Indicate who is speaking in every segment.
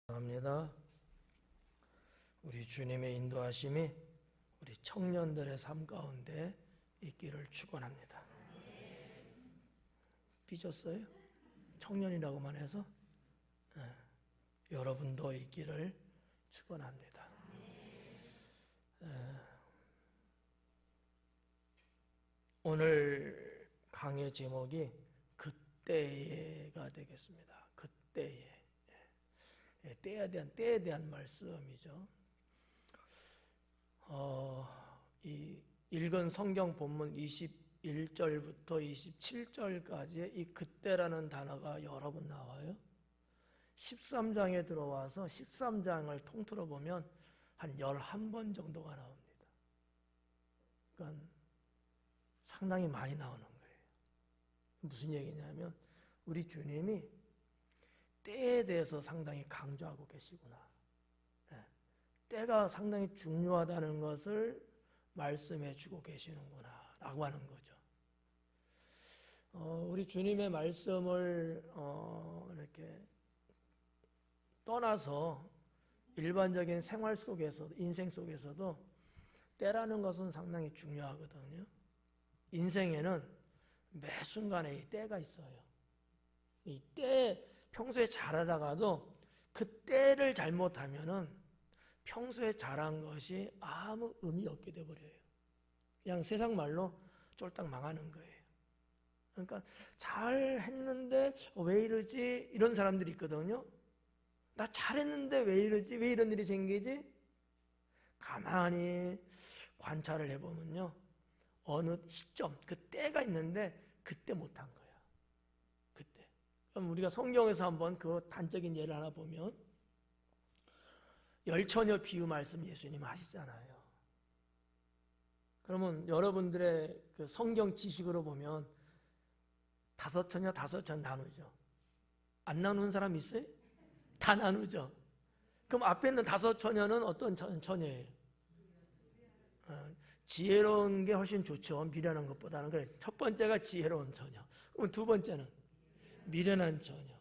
Speaker 1: 합니다. 우리 주님의 인도하심이 우리 청년들의 삶 가운데 있기를 축원합니다. 삐졌어요? 청년이라고만 해서 여러분도 있기를 축원합니다. 오늘 강의 제목이 그때에가 되겠습니다. 그때에. 때에 대한 말씀이죠. 이 읽은 성경 본문 21절부터 27절까지의 이 그때라는 단어가 여러 번 나와요. 13장에 들어와서 13장을 통틀어 보면 한 11번 정도가 나옵니다. 그러니까 상당히 많이 나오는 거예요. 무슨 얘기냐면 우리 주님이 때에 대해서 상당히 강조하고 계시구나. 때가 상당히 중요하다는 것을 말씀해 주고 계시는구나 라고 하는 거죠. 우리 주님의 말씀을 이렇게 떠나서 일반적인 생활 속에서, 인생 속에서도 때라는 것은 상당히 중요하거든요. 인생에는 매 순간에 이 때가 있어요. 이 때 평소에 잘하다가도 그 때를 잘못하면은 평소에 잘한 것이 아무 의미 없게 돼버려요. 그냥 세상 말로 쫄딱 망하는 거예요. 그러니까 잘 했는데 왜 이러지? 이런 사람들이 있거든요. 나 잘했는데 왜 이러지? 왜 이런 일이 생기지? 가만히 관찰을 해보면요, 어느 시점, 그 때가 있는데 그때 못한 거야. 그때. 그럼 우리가 성경에서 한번 그 단적인 예를 하나 보면, 열처녀 비유 말씀 예수님 하시잖아요. 그러면 여러분들의 그 성경 지식으로 보면 다섯 처녀 나누죠. 안 나누는 사람 있어요? 다 나누죠. 그럼 앞에 있는 다섯 처녀는 어떤 처녀예요? 지혜로운 게 훨씬 좋죠. 미련한 것보다는. 그래, 첫 번째가 지혜로운 처녀. 그럼 두 번째는 미련한 처녀.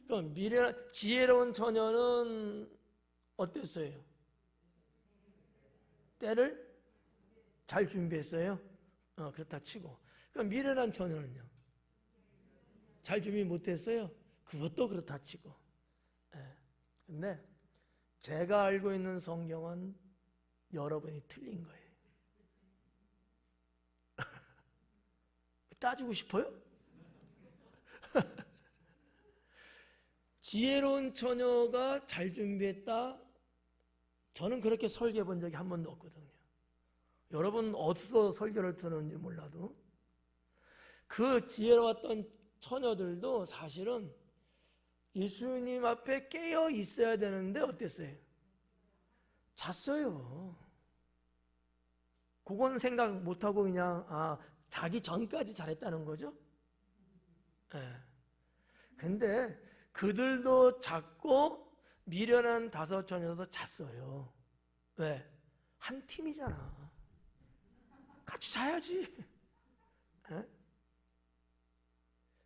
Speaker 1: 그럼 지혜로운 처녀는 어땠어요? 때를 잘 준비했어요? 그렇다 치고. 그럼 미련한 처녀는요? 잘 준비 못했어요? 그것도 그렇다 치고. 근데 제가 알고 있는 성경은 여러분이 틀린 거예요. 따지고 싶어요? 지혜로운 처녀가 잘 준비했다? 저는 그렇게 설교해 본 적이 한 번도 없거든요. 여러분 어디서 설교를 듣는지 몰라도 그 지혜로웠던 처녀들도 사실은 예수님 앞에 깨어 있어야 되는데 어땠어요? 잤어요. 그건 생각 못하고 그냥 자기 전까지 잘했다는 거죠. 근데 그들도 잤고 미련한 다섯 처녀도 잤어요. 왜? 한 팀이잖아. 같이 자야지.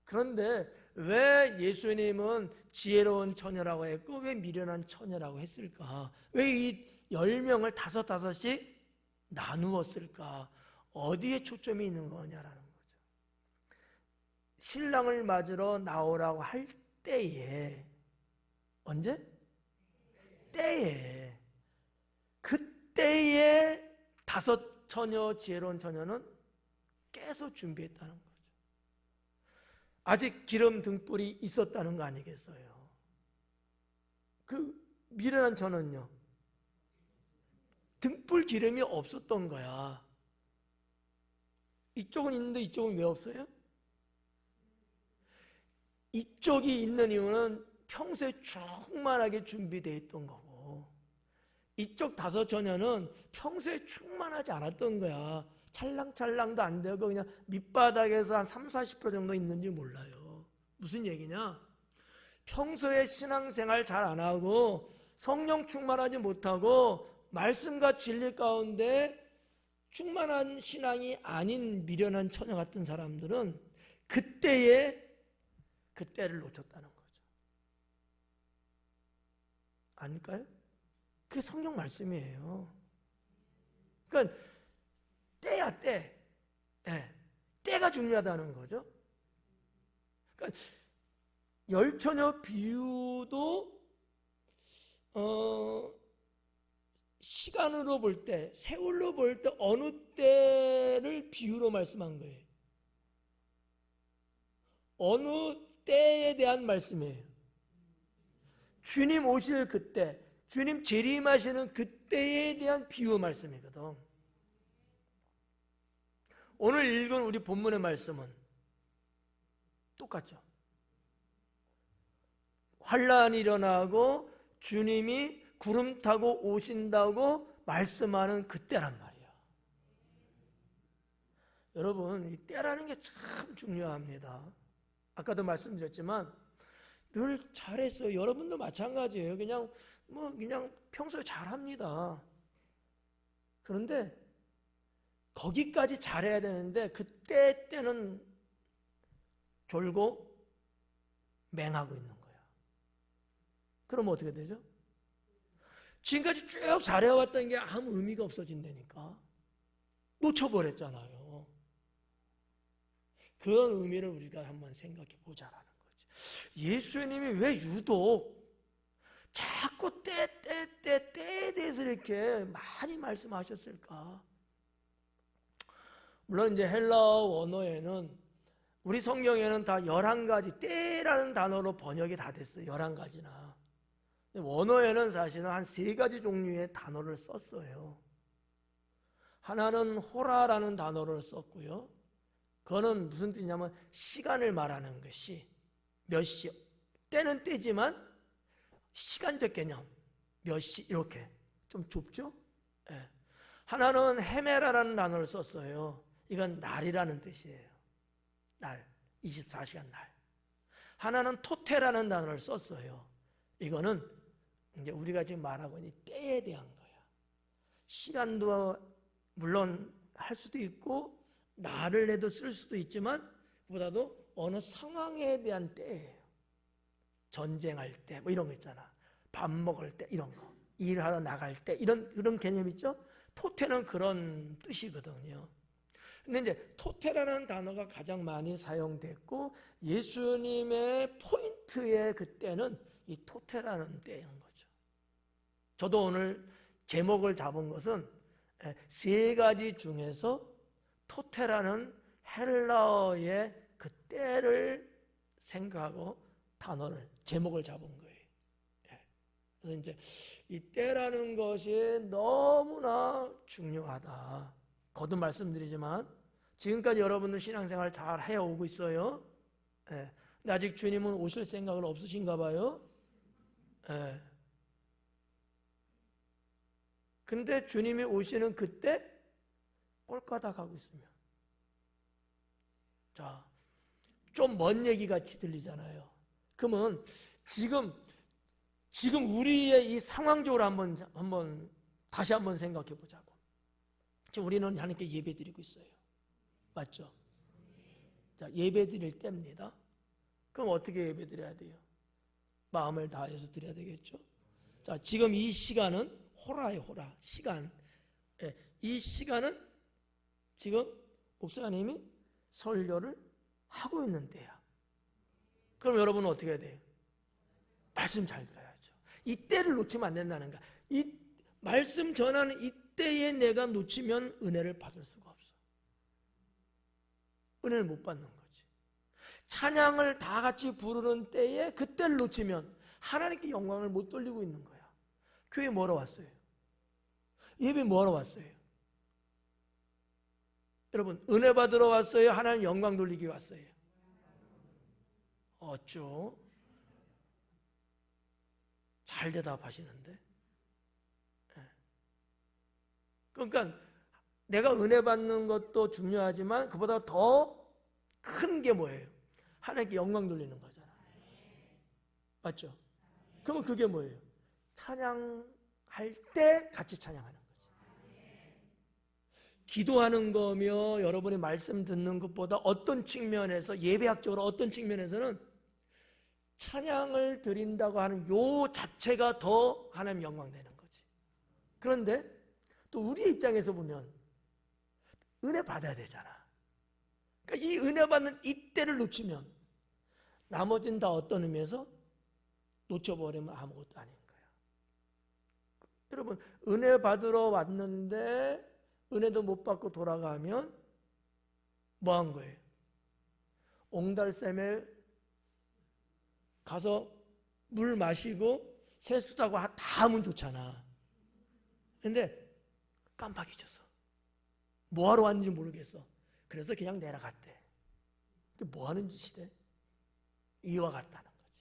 Speaker 1: 그런데 왜 예수님은 지혜로운 처녀라고 했고 왜 미련한 처녀라고 했을까? 왜 이 10명을 다섯씩 나누었을까? 어디에 초점이 있는 거냐라는 거죠. 신랑을 맞으러 나오라고 할 때에, 언제? 때에. 그때에 다섯 처녀, 지혜로운 처녀는 깨서 준비했다는 거죠. 아직 기름 등불이 있었다는 거 아니겠어요? 그 미련한 처녀는요, 등불 기름이 없었던 거야. 이쪽은 있는데 이쪽은 왜 없어요? 이쪽이 있는 이유는 평소에 충만하게 준비되어 있던 거고, 이쪽 다섯 처녀는 평소에 충만하지 않았던 거야. 찰랑찰랑도 안 되고 그냥 밑바닥에서 한 30-40% 정도 있는지 몰라요. 무슨 얘기냐? 평소에 신앙생활 잘 안 하고 성령 충만하지 못하고 말씀과 진리 가운데 충만한 신앙이 아닌 미련한 처녀 같은 사람들은 그때를 놓쳤다는 거죠. 아닐까요? 그게 성경 말씀이에요. 그러니까 때야 때. 네. 때가 중요하다는 거죠. 그러니까 열처녀 비유도 시간으로 볼 때, 세월로 볼 때 어느 때를 비유로 말씀한 거예요. 어느 때에 대한 말씀이에요. 주님 오실 그때, 주님 재림하시는 그때에 대한 비유 말씀이거든. 오늘 읽은 우리 본문의 말씀은 똑같죠. 환란이 일어나고 주님이 구름 타고 오신다고 말씀하는 그때란 말이야. 여러분, 이 때라는 게 참 중요합니다. 아까도 말씀드렸지만 늘 잘했어요. 여러분도 마찬가지예요. 그냥 평소에 잘합니다. 그런데 거기까지 잘해야 되는데 그때는 졸고 맹하고 있는 거야. 그럼 어떻게 되죠? 지금까지 쭉 잘해왔던 게 아무 의미가 없어진다니까. 놓쳐버렸잖아요. 그런 의미를 우리가 한번 생각해 보자라는 거지. 예수님이 왜 유독 자꾸 때에 대해서 이렇게 많이 말씀하셨을까? 물론 이제 헬라어 원어에는 우리 성경에는 다 11가지 때라는 단어로 번역이 다 됐어요. 11가지나. 원어에는 사실은 한 3가지 종류의 단어를 썼어요. 하나는 호라라는 단어를 썼고요. 그거는 무슨 뜻이냐면 시간을 말하는 것이 몇 시, 때는 때지만 시간적 개념, 몇 시 이렇게 좀 좁죠? 네. 하나는 헤메라라는 단어를 썼어요. 이건 날이라는 뜻이에요. 날, 24시간 날. 하나는 토테라는 단어를 썼어요. 이거는 이제 우리가 지금 말하고 있는 때에 대한 거야. 시간도 물론 할 수도 있고 날을 해도 쓸 수도 있지만 그보다도 어느 상황에 대한 때예요. 전쟁할 때 뭐 이런 거 있잖아. 밥 먹을 때 이런 거. 일하러 나갈 때 그런 개념 있죠? 토테는 그런 뜻이거든요. 근데 이제 토테라는 단어가 가장 많이 사용됐고 예수님의 포인트의 그때는 이 토테라는 때인 거죠. 저도 오늘 제목을 잡은 것은 3가지 중에서 토테라는 헬라어의 그 때를 생각하고 단어를 제목을 잡은 거예요. 그래서 이제 이 때라는 것이 너무나 중요하다. 거듭 말씀드리지만 지금까지 여러분들 신앙생활 잘 해오고 있어요. 근데 아직 주님은 오실 생각은 없으신가 봐요. 근데 주님이 오시는 그때 꼴까닥 하고 있으면 자, 좀 먼 얘기 같이 들리잖아요. 그러면 지금 우리의 이 상황적으로 다시 한번 생각해 보자고. 지금 우리는 하나님께 예배 드리고 있어요. 맞죠? 자, 예배 드릴 때입니다. 그럼 어떻게 예배 드려야 돼요? 마음을 다해서 드려야 되겠죠? 자, 지금 이 시간은 호라예요, 호라. 시간. 이 시간은 지금 목사님이 설교를 하고 있는 때야. 그럼 여러분은 어떻게 해야 돼요? 말씀 잘 들어야죠. 이 때를 놓치면 안 된다는 거야. 이 말씀 전하는 이 때에 내가 놓치면 은혜를 받을 수가 없어. 은혜를 못 받는 거지. 찬양을 다 같이 부르는 때에 그때를 놓치면 하나님께 영광을 못 돌리고 있는 거야. 교회 뭐하러 왔어요? 예배 뭐하러 왔어요? 여러분, 은혜 받으러 왔어요? 하나님 영광 돌리기 왔어요? 어쩌? 잘 대답하시는데. 그러니까 내가 은혜 받는 것도 중요하지만 그보다 더 큰 게 뭐예요? 하나님께 영광 돌리는 거잖아. 맞죠? 그러면 그게 뭐예요? 찬양할 때 같이 찬양하는 거지. 기도하는 거며 여러분이 말씀 듣는 것보다 어떤 측면에서 예배학적으로 어떤 측면에서는 찬양을 드린다고 하는 요 자체가 더 하나님 영광 되는 거지. 그런데 또 우리 입장에서 보면 은혜 받아야 되잖아. 그러니까 이 은혜 받는 이때를 놓치면 나머지는 다 어떤 의미에서 놓쳐버리면 아무것도 아닌 거야. 여러분, 은혜 받으러 왔는데 은혜도 못 받고 돌아가면 뭐 한 거예요? 옹달샘에 가서 물 마시고 세수하고 다 하면 좋잖아. 근데 깜빡 잊었어. 뭐하러 왔는지 모르겠어. 그래서 그냥 내려갔대. 뭐 하는 짓이래? 이와 같다는 거지.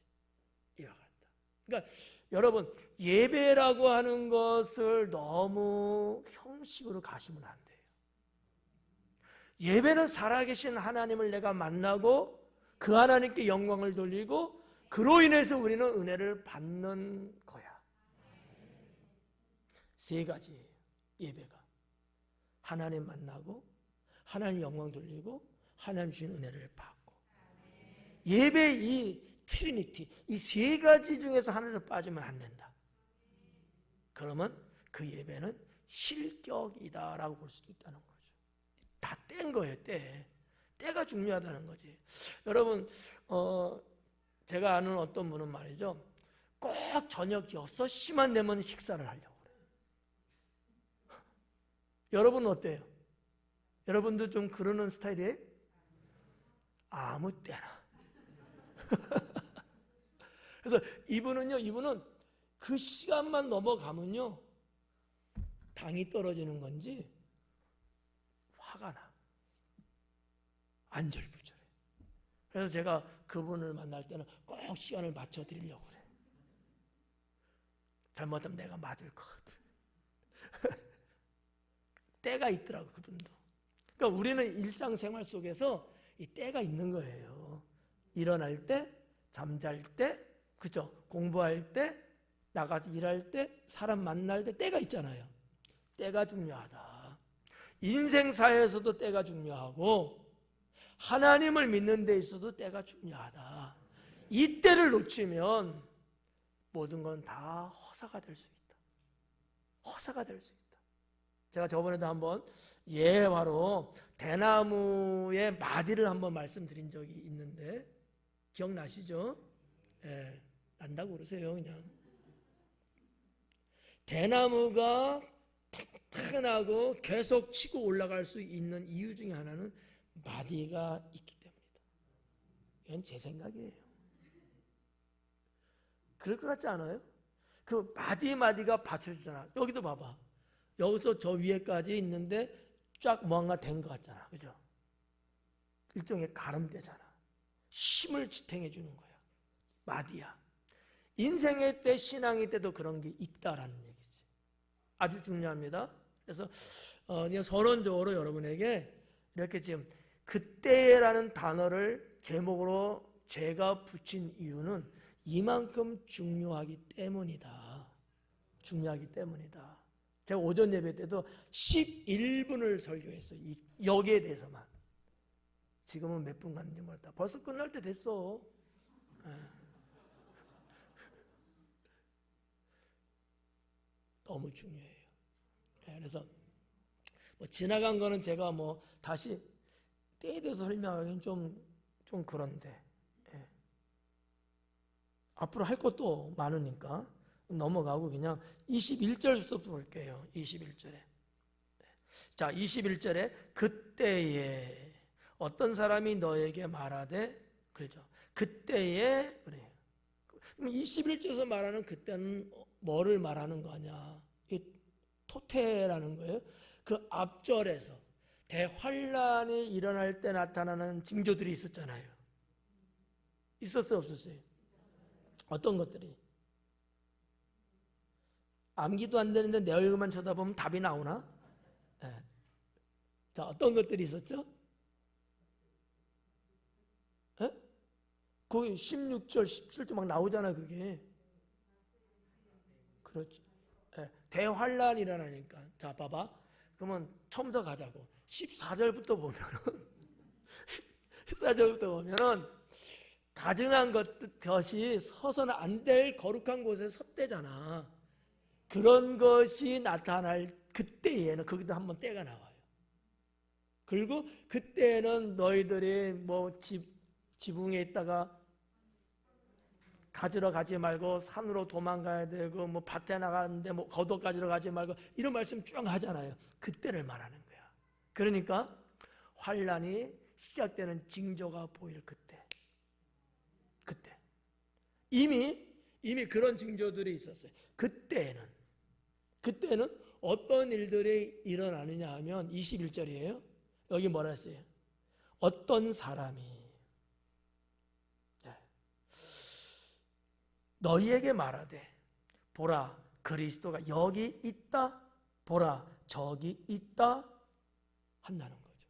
Speaker 1: 이와 같다. 그러니까 여러분, 예배라고 하는 것을 너무 형식으로 가시면 안 돼요. 예배는 살아계신 하나님을 내가 만나고 그 하나님께 영광을 돌리고 그로 인해서 우리는 은혜를 받는 거야. 세 가지 예배가. 하나님 만나고 하나님 영광 돌리고 하나님 주신 은혜를 받고. 예배 이 트리니티, 이 세 가지 중에서 하나를 빠지면 안 된다. 그러면 그 예배는 실격이다라고 볼 수도 있다는 거죠. 다 뗀 거예요, 때. 때가 중요하다는 거지. 여러분, 제가 아는 어떤 분은 말이죠. 꼭 저녁 6시만 되면 식사를 하려고 그래요. 여러분은 어때요? 여러분도 좀 그러는 스타일이에요? 아무 때나. 그래서 이분은 그 시간만 넘어가면요, 당이 떨어지는 건지 화가 나. 안절부절해. 그래서 제가 그분을 만날 때는 꼭 시간을 맞춰 드리려고 그래. 잘못하면 내가 맞을 것 같아. 때가 있더라고, 그분도. 그러니까 우리는 일상생활 속에서 이 때가 있는 거예요. 일어날 때, 잠잘 때, 그죠? 공부할 때, 나가서 일할 때, 사람 만날 때 때가 있잖아요. 때가 중요하다. 인생사에서도 때가 중요하고 하나님을 믿는 데 있어도 때가 중요하다. 이 때를 놓치면 모든 건 다 허사가 될 수 있다. 허사가 될 수 있다. 제가 저번에도 한번 예화로 대나무의 마디를 한번 말씀드린 적이 있는데 기억나시죠? 예, 난다고 그러세요, 그냥. 대나무가 탄탄하고 계속 치고 올라갈 수 있는 이유 중에 하나는 마디가 있기 때문이다. 이건 제 생각이에요. 그럴 것 같지 않아요? 그 마디마디가 받쳐주잖아. 여기도 봐봐. 여기서 저 위에까지 있는데 쫙 뭔가 된 것 같잖아. 그죠? 일종의 가름대잖아. 힘을 지탱해 주는 거야. 마디야. 인생의 때, 신앙의 때도 그런 게 있다라는 얘기지. 아주 중요합니다. 그래서 그냥 선언적으로 여러분에게 이렇게 지금 그때라는 단어를 제목으로 제가 붙인 이유는 이만큼 중요하기 때문이다. 중요하기 때문이다. 제가 오전 예배 때도 11분을 설교했어요. 여기에 대해서만. 지금은 몇 분 갔는지 모르겠다. 벌써 끝날 때 됐어. 너무 중요해요. 그래서 뭐 지나간 거는 제가 뭐 다시 때에 대해서 설명하기는 좀 그런데 앞으로 할 것도 많으니까 넘어가고 그냥 21절부터 볼게요. 21절에. 자, 21절에 그때에 어떤 사람이 너에게 말하되, 그렇죠. 그때에, 그래요. 21절에서 말하는 그때는 뭐를 말하는 거냐? 이 토테라는 거예요. 그 앞절에서 대환란이 일어날 때 나타나는 징조들이 있었잖아요. 있었어요, 없었어요? 어떤 것들이? 암기도 안 되는데 내 얼굴만 쳐다보면 답이 나오나? 네. 자, 어떤 것들이 있었죠? 네? 거기 16절, 17절 막 나오잖아, 그게. 그렇죠. 네. 대환란이 일어나니까. 자, 봐봐. 그러면 처음부터 가자고. 14절부터 보면은, 14절부터 보면은, 다 가증한 것이 서서는 안 될 거룩한 곳에 섰대잖아. 그런 것이 나타날 그때에는 거기도 한번 때가 나와요. 그리고 그때는 너희들이 뭐 지붕에 있다가 가지러 가지 말고 산으로 도망가야 되고 뭐 밭에 나가는데 뭐 겉옷 가지러 가지 말고 이런 말씀 쭉 하잖아요. 그때를 말하는 거야. 그러니까 환란이 시작되는 징조가 보일 그때 이미 그런 징조들이 있었어요. 그때는 어떤 일들이 일어나느냐 하면 21절이에요. 여기 뭐라 했어요? 어떤 사람이 너희에게 말하되 보라 그리스도가 여기 있다 보라 저기 있다 한다는 거죠.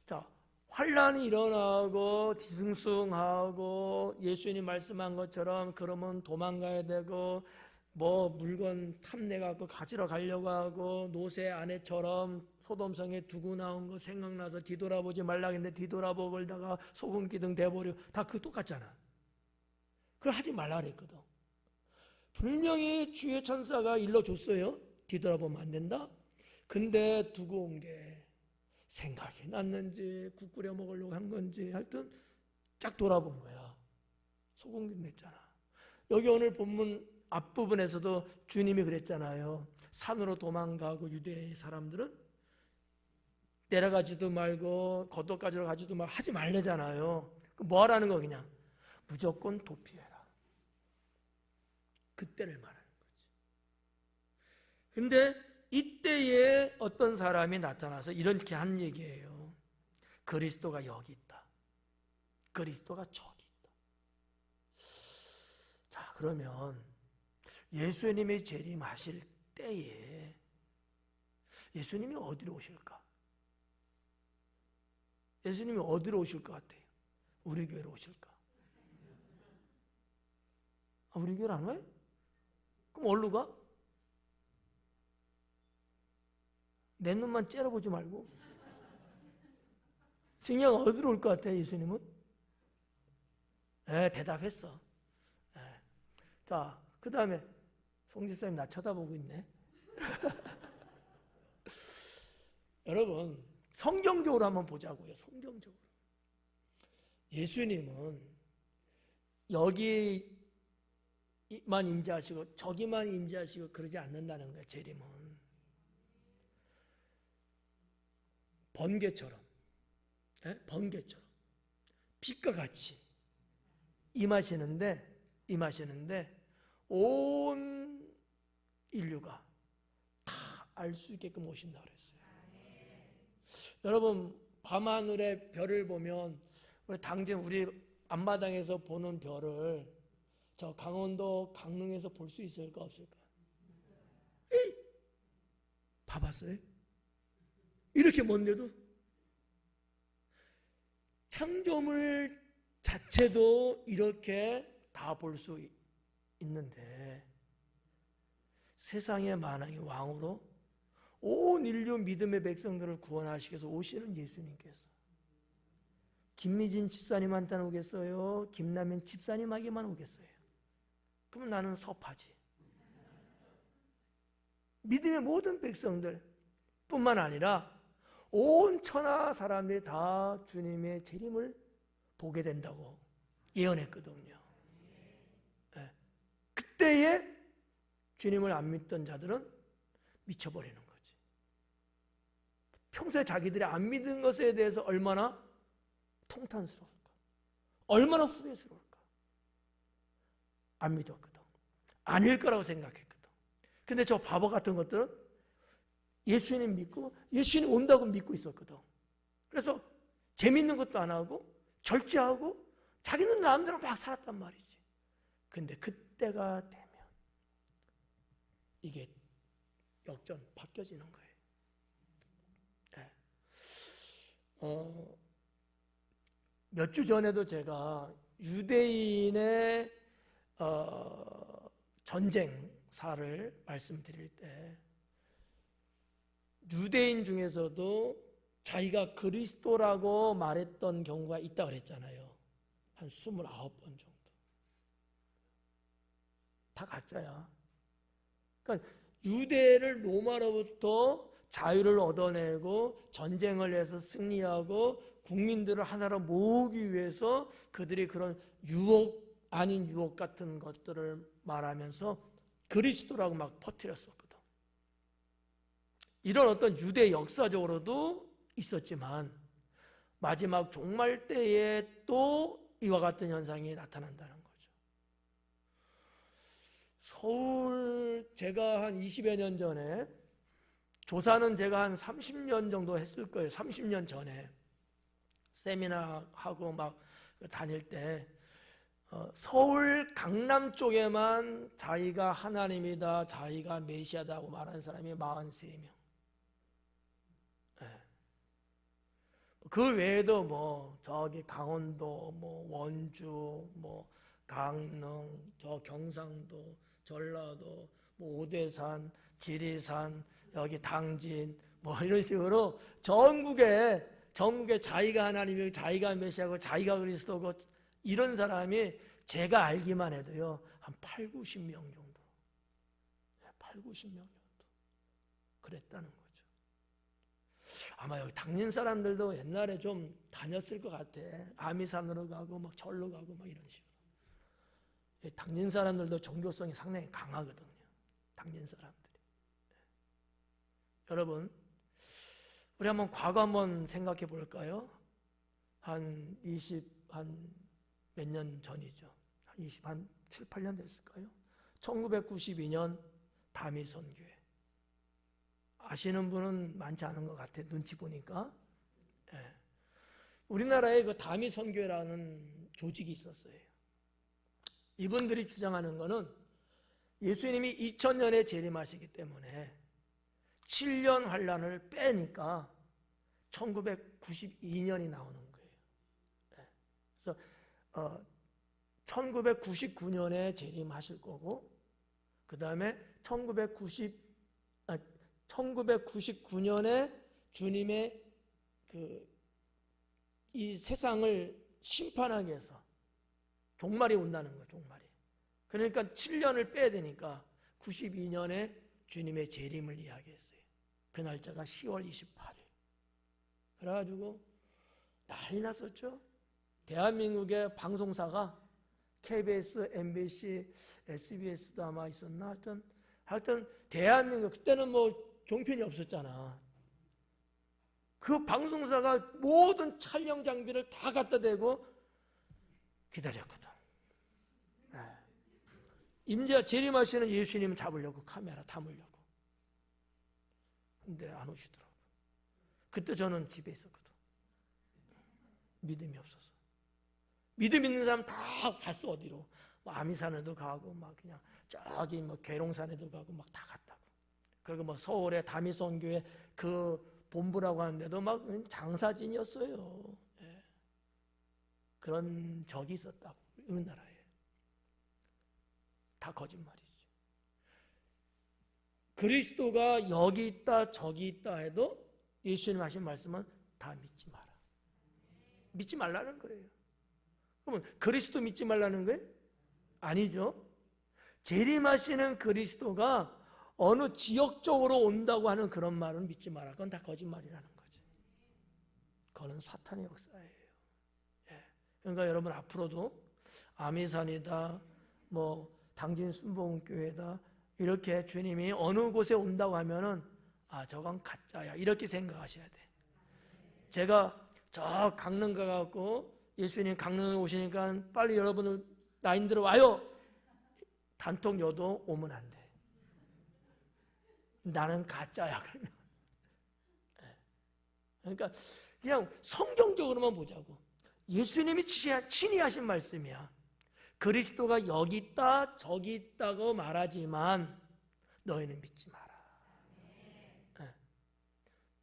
Speaker 1: 자, 환란이 일어나고 뒤숭숭하고 예수님이 말씀한 것처럼 그러면 도망가야 되고 뭐 물건 탐내갖고 가지러 가려고 하고 노새 아내처럼 소돔성에 두고 나온 거 생각나서 뒤돌아보지 말라 했는데 뒤돌아보고 걸다가 소금기둥 대버려 다 그거 똑같잖아. 그걸 하지 말라 그랬거든. 분명히 주의 천사가 일러줬어요. 뒤돌아보면 안 된다. 근데 두고 온 게 생각이 났는지 국 끓여 먹으려고 한 건지 하여튼 쫙 돌아본 거야. 소금기둥 냈잖아. 여기 오늘 본문 앞부분에서도 주님이 그랬잖아요. 산으로 도망가고 유대 사람들은 내려가지도 말고 겉옷 가지러 가지도 말고 하지 말래잖아요. 뭐 하라는 거 그냥 무조건 도피해라. 그때를 말하는 거지. 근데 이때에 어떤 사람이 나타나서 이렇게 한 얘기예요. 그리스도가 여기 있다. 그리스도가 저기 있다. 자, 그러면 예수님이 재림하실 때에 예수님이 어디로 오실까? 예수님이 어디로 오실 것 같아요? 우리 교회로 오실까? 우리 교회로 안 와요? 그럼 어디로 가? 내 눈만 째려보지 말고. 승희야 어디로 올 것 같아 예수님은? 대답했어. 자, 그 다음에 송지사님 나 쳐다보고 있네. 여러분 성경적으로 한번 보자고요. 성경적으로 예수님은 여기만 임재하시고 저기만 임재하시고 그러지 않는다는 거예요. 재림은 번개처럼 빛과 같이 임하시는데 온 인류가 다 알 수 있게끔 오신다 그랬어요. 여러분 밤하늘의 별을 보면 우리 앞마당에서 보는 별을 저 강원도 강릉에서 볼 수 있을까 없을까? 봐봤어요? 이렇게 먼데도 창조물 자체도 이렇게 다 볼 수 있는데 세상의 만왕의 왕으로 온 인류 믿음의 백성들을 구원하시기 위해서 오시는 예수님께서 김미진 집사님한테는 오겠어요? 김남현 집사님에게만 오겠어요? 그러면 나는 섭하지. 믿음의 모든 백성들 뿐만 아니라 온 천하 사람들이 다 주님의 재림을 보게 된다고 예언했거든요. 그때에 주님을 안 믿던 자들은 미쳐버리는 거지. 평소에 자기들이 안 믿은 것에 대해서 얼마나 통탄스러울까, 얼마나 후회스러울까. 안 믿었거든. 아닐 거라고 생각했거든. 근데 저 바보 같은 것들은 예수님 믿고 예수님 온다고 믿고 있었거든. 그래서 재밌는 것도 안 하고 절제하고 자기는 마음대로 막 살았단 말이지. 근데 그때가 되면 이게 역전 바뀌어지는 거예요. 몇 주 전에도 제가 유대인의 전쟁사를 말씀드릴 때 유대인 중에서도 자기가 그리스도라고 말했던 경우가 있다고 그랬잖아요. 한 29번 정도. 다 가짜야. 그러니까 유대를 로마로부터 자유를 얻어내고 전쟁을 해서 승리하고 국민들을 하나로 모으기 위해서 그들이 그런 유혹 아닌 유혹 같은 것들을 말하면서 그리스도라고 막 퍼뜨렸었거든. 이런 어떤 유대 역사적으로도 있었지만 마지막 종말 때에 또 이와 같은 현상이 나타난다는 거죠. 서울 제가 한 20여 년 전에 조사는 제가 한 30년 정도 했을 거예요. 30년 전에 세미나하고 막 다닐 때 서울 강남 쪽에만 자기가 하나님이다, 자기가 메시아다고 말하는 사람이 43명. 그 외에도 뭐 저기 강원도, 뭐 원주, 뭐 강릉, 저 경상도, 전라도, 뭐 오대산, 지리산, 여기 당진, 뭐 이런 식으로 전국에 자기가 하나님이고 자기가 메시아고 자기가 그리스도고 이런 사람이 제가 알기만 해도요 한 8, 90명 정도, 8, 90명 정도 그랬다는 거죠. 아마 여기 당진 사람들도 옛날에 좀 다녔을 것 같아. 아미산으로 가고 막 절로 가고 막 이런 식으로. 당진 사람들도 종교성이 상당히 강하거든요. 당진 사람들이. 여러분, 우리 한번 과거 한번 생각해 볼까요? 한 몇 년 전이죠. 한 7, 8년 됐을까요? 1992년 다미선교회. 아시는 분은 많지 않은 것 같아요. 눈치 보니까. 예. 우리나라에 그 다미선교회라는 조직이 있었어요. 이분들이 주장하는 것은 예수님이 2000년에 재림하시기 때문에 7년 환란을 빼니까 1992년이 나오는 거예요. 그래서 1999년에 재림하실 거고, 그 다음에 1999년에 주님의 이 세상을 심판하기 위해서 종말이 온다는 거예요. 종말이. 그러니까 7년을 빼야 되니까 92년에 주님의 재림을 이야기했어요. 그 날짜가 10월 28일. 그래가지고 난리 났었죠. 대한민국의 방송사가 KBS, MBC, SBS도 아마 있었나? 하여튼 대한민국, 그때는 뭐 종편이 없었잖아. 그 방송사가 모든 촬영 장비를 다 갖다 대고 기다렸거든. 임자 재림하시는 예수님 잡으려고 카메라 담으려고. 근데 안 오시더라고. 그때 저는 집에 있었거든. 믿음이 없어서. 믿음 있는 사람 다 갔어. 어디로? 뭐 아미산에도 가고 막 그냥 저기 뭐 계룡산에도 가고 막 다 갔다고. 그리고 뭐 서울의 다미선교회 그 본부라고 하는데도 막 장사진이었어요. 예. 그런 적이 있었다고. 우리나라에. 다 거짓말이죠. 그리스도가 여기 있다 저기 있다 해도 예수님 하신 말씀은 다 믿지 마라. 믿지 말라는 거예요. 그러면 그리스도 믿지 말라는 거예요? 아니죠. 재림하시는 그리스도가 어느 지역적으로 온다고 하는 그런 말은 믿지 마라. 그건 다 거짓말이라는 거죠. 그거는 사탄의 역사예요. 예. 그러니까 여러분 앞으로도 아미산이다, 뭐 당진 순복음교회다 이렇게 주님이 어느 곳에 온다고 하면은 저건 가짜야 이렇게 생각하셔야 돼. 제가 저 강릉 가갖고 예수님 강릉에 오시니까 빨리 여러분들 나인들 와요. 단톡 여도 오면 안 돼. 나는 가짜야 그러면. 그러니까 그냥 성경적으로만 보자고. 예수님이 친히 하신 말씀이야. 그리스도가 여기 있다 저기 있다고 말하지만 너희는 믿지 마라.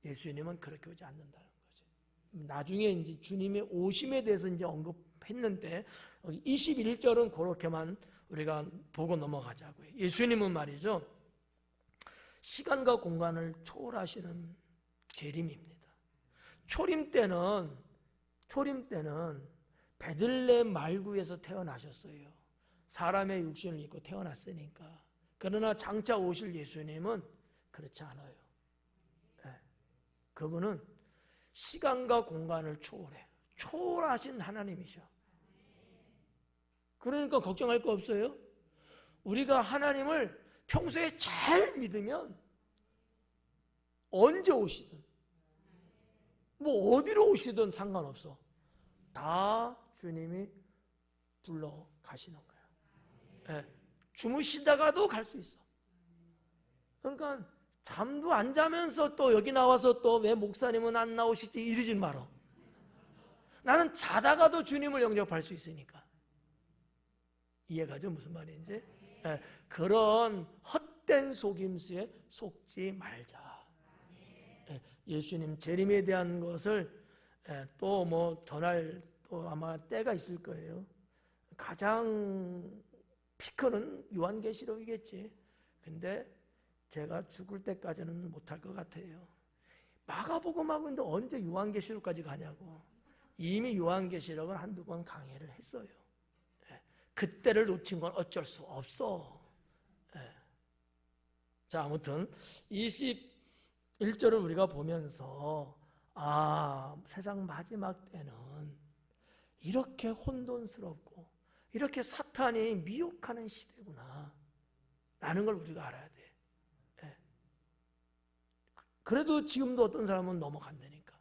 Speaker 1: 예수님은 그렇게 오지 않는다는 거죠. 나중에 이제 주님의 오심에 대해서 이제 언급했는데 21절은 그렇게만 우리가 보고 넘어가자고요. 예수님은 말이죠. 시간과 공간을 초월하시는 재림입니다. 초림 때는 베들레헴 말구에서 태어나셨어요. 사람의 육신을 입고 태어났으니까. 그러나 장차 오실 예수님은 그렇지 않아요. 네. 그분은 시간과 공간을 초월하신 하나님이셔. 그러니까 걱정할 거 없어요. 우리가 하나님을 평소에 잘 믿으면 언제 오시든 뭐 어디로 오시든 상관없어. 다 주님이 불러 가시는 거야. 네. 주무시다가도 갈 수 있어. 그러니까 잠도 안 자면서 또 여기 나와서 또 왜 목사님은 안 나오시지 이러지 마라. 나는 자다가도 주님을 영접할 수 있으니까. 이해가죠? 무슨 말인지? 네. 그런 헛된 속임수에 속지 말자. 네. 예수님 재림에 대한 것을 또 뭐 전할 또 아마 때가 있을 거예요. 가장 피크는 요한계시록이겠지. 근데 제가 죽을 때까지는 못할 것 같아요. 마가복음하고 언제 요한계시록까지 가냐고. 이미 요한계시록은 한두 번 강의를 했어요. 그때를 놓친 건 어쩔 수 없어. 자, 아무튼 21절을 우리가 보면서 세상 마지막 때는 이렇게 혼돈스럽고 이렇게 사탄이 미혹하는 시대구나 라는 걸 우리가 알아야 돼. 그래도 지금도 어떤 사람은 넘어간다니까.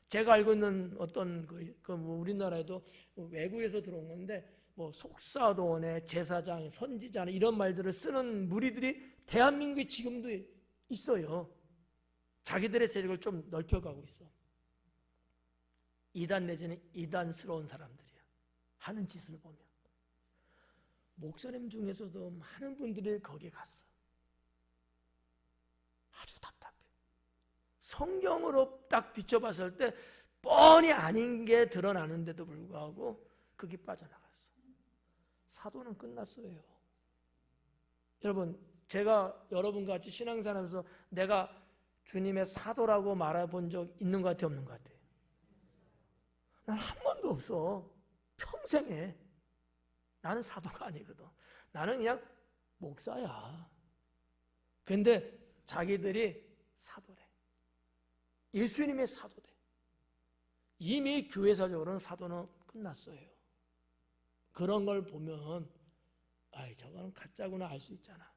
Speaker 1: 제가 알고 있는 어떤 뭐 우리나라에도 외국에서 들어온 건데 뭐 속사도원의 제사장, 선지자 이런 말들을 쓰는 무리들이 대한민국에 지금도 있어요. 자기들의 세력을 좀 넓혀가고 있어. 이단 내지는 이단스러운 사람들이야. 하는 짓을 보면. 목사님 중에서도 많은 분들이 거기에 갔어. 아주 답답해. 성경으로 딱 비춰봤을 때 뻔히 아닌 게 드러나는데도 불구하고 거기 빠져나갔어. 사도는 끝났어요. 여러분, 제가 여러분과 같이 신앙생활하면서 내가 주님의 사도라고 말해본 적 있는 것 같아요? 없는 것 같아요? 난 한 번도 없어. 평생에. 나는 사도가 아니거든. 나는 그냥 목사야. 근데 자기들이 사도래. 예수님의 사도래. 이미 교회사적으로는 사도는 끝났어요. 그런 걸 보면 저거는 가짜구나 알 수 있잖아.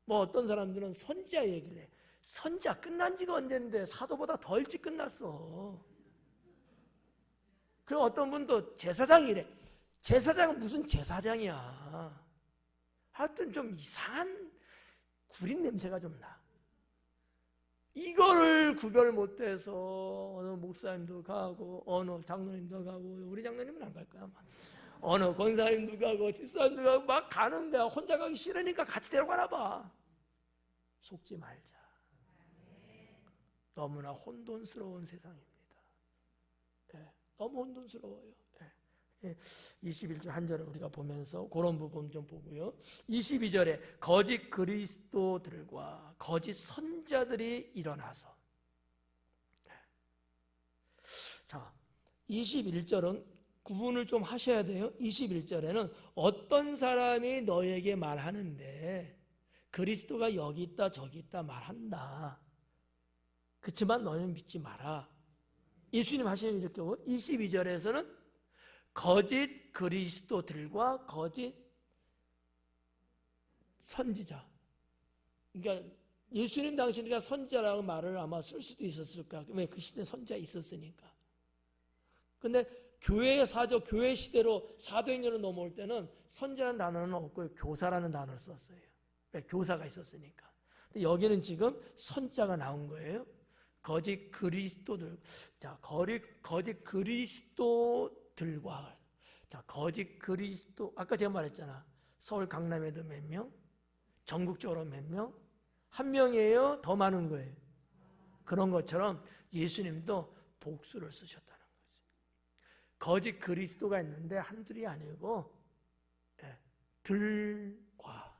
Speaker 1: 뭐 어떤 사람들은 선지자 얘기를 해. 선지자 끝난 지가 언젠데 사도보다 더 일찍 끝났어. 그리고 어떤 분도 제사장이래. 제사장은 무슨 제사장이야. 하여튼 좀 이상한 구린 냄새가 좀 나. 이거를 구별 못해서 어느 목사님도 가고 어느 장로님도 가고 우리 장로님은 안 갈 거야 아마. 어느 권사님도 가고 집사님도 가고 막 가는 거야. 혼자 가기 싫으니까 같이 데려가나 봐. 속지 말자. 너무나 혼돈스러운 세상입니다. 너무 혼돈스러워요. 21절 한 절을 우리가 보면서 그런 부분 좀 보고요. 22절에 거짓 그리스도들과 거짓 선자들이 일어나서. 자, 21절은 구분을 좀 하셔야 돼요. 21절에는 어떤 사람이 너에게 말하는데 그리스도가 여기 있다 저기 있다 말한다. 그렇지만 너는 믿지 마라. 예수님 하시는 이렇게 22절에서는 거짓 그리스도들과 거짓 선지자. 그러니까 예수님 당시니까 선지자라고 말을 아마 쓸 수도 있었을까. 왜 그 시대에 선지자 있었으니까. 근데 교회의 사조, 교회 시대로 사도행전으로 넘어올 때는 선지자라는 단어는 없고 교사라는 단어를 썼어요. 왜? 교사가 있었으니까. 근데 여기는 지금 선지자가 나온 거예요. 거짓 그리스도들. 자, 거짓 그리스도들과. 자, 거짓 그리스도. 아까 제가 말했잖아. 서울 강남에도 몇 명? 전국적으로 몇 명? 한 명이에요? 더 많은 거예요. 그런 것처럼 예수님도 복수를 쓰셨다는 거지. 거짓 그리스도가 있는데 한둘이 아니고 들과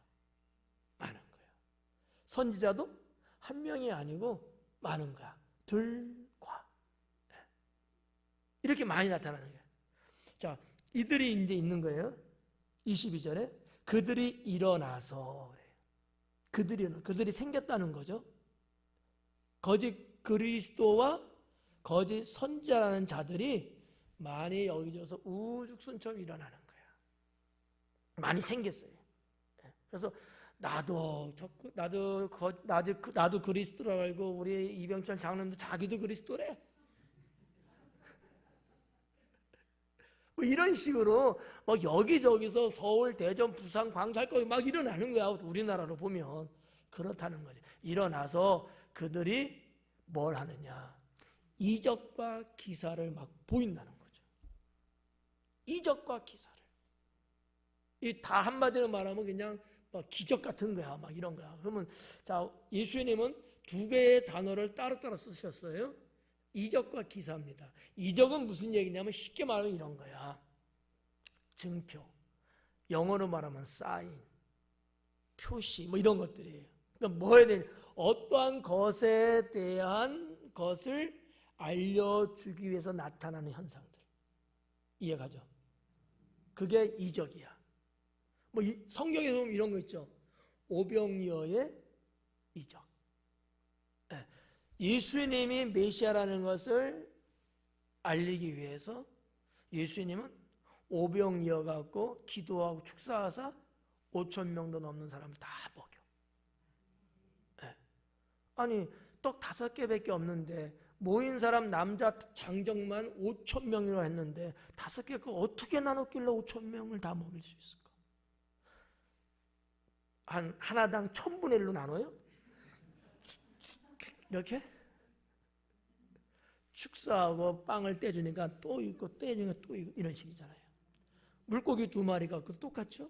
Speaker 1: 많은 거예요. 선지자도 한 명이 아니고 많은 거야. 들과. 이렇게 많이 나타나는 거야. 자, 이들이 이제 있는 거예요. 22절에 그들이 일어나서, 그들이 생겼다는 거죠. 거짓 그리스도와 거짓 선지자라는 자들이 많이 여기저기서 우죽순처럼 일어나는 거야. 많이 생겼어요. 그래서 나도 그리스도라고 알고, 우리 이병철 장로님도 자기도 그리스도래. 뭐 이런 식으로 막 여기저기서 서울, 대전, 부산, 광주 할 거 막 일어나는 거야. 우리나라로 보면 그렇다는 거지. 일어나서 그들이 뭘 하느냐? 이적과 기사를 막 보인다는 거죠. 이적과 기사를. 이 다 한마디로 말하면 그냥 막 기적 같은 거야. 막 이런 거야. 그러면 자, 예수님은 두 개의 단어를 따로따로 쓰셨어요. 이적과 기사입니다. 이적은 무슨 얘기냐면 쉽게 말하면 이런 거야. 증표. 영어로 말하면 사인, 표시, 뭐 이런 것들이에요. 그러니까 뭐에 대한, 어떠한 것에 대한 것을 알려주기 위해서 나타나는 현상들. 이해가죠? 그게 이적이야. 뭐 성경에 보면 이런 거 있죠. 오병이어의 이적. 예수님이 메시아라는 것을 알리기 위해서 예수님은 오병이어 갖고 기도하고 축사하사 5,000명도 넘는 사람을 다 먹여. 아니 떡 5개밖에 없는데 모인 사람 남자 장정만 5,000명이나 했는데 5개가 어떻게 나눴길래 5,000명을 다 먹일 수 있을까? 하나당 1,000분의 1로 나눠요? 이렇게? 축사하고 빵을 떼주니까 또 있고 떼주니까 또 있고 이런 식이잖아요. 물고기 2마리가 똑같죠?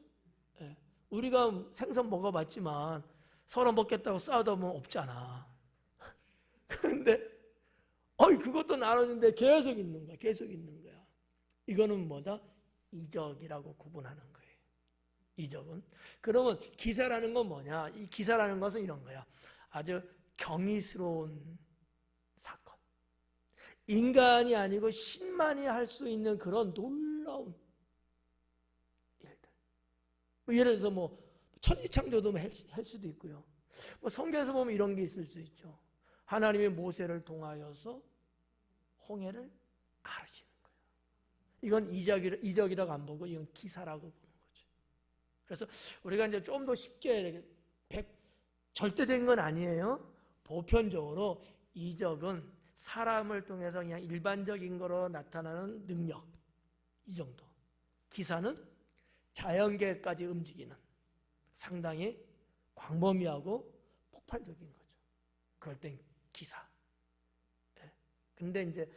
Speaker 1: 예. 우리가 생선 먹어봤지만 서로 먹겠다고 싸우다 보면 없잖아. 그런데 그것도 나눴는데 계속 있는 거야. 계속 있는 거야. 이거는 뭐다? 이적이라고 구분하는 거예요. 이적은. 그러면 기사라는 건 뭐냐? 이 기사라는 것은 이런 거야. 아주 경이스러운 사건. 인간이 아니고 신만이 할 수 있는 그런 놀라운 일들. 예를 들어서 뭐 천지창조도 할 수도 있고요. 뭐 성경에서 보면 이런 게 있을 수 있죠. 하나님이 모세를 통하여서 홍해를 가르치는 거예요. 이건 이적이라고 안 보고 이건 기사라고 보는 거죠. 그래서 우리가 이제 좀 더 쉽게 절대적인 건 아니에요. 보편적으로 이적은 사람을 통해서 그냥 일반적인 거로 나타나는 능력, 이 정도. 기사는 자연계까지 움직이는 상당히 광범위하고 폭발적인 거죠. 그럴 땐 기사. 근데 이제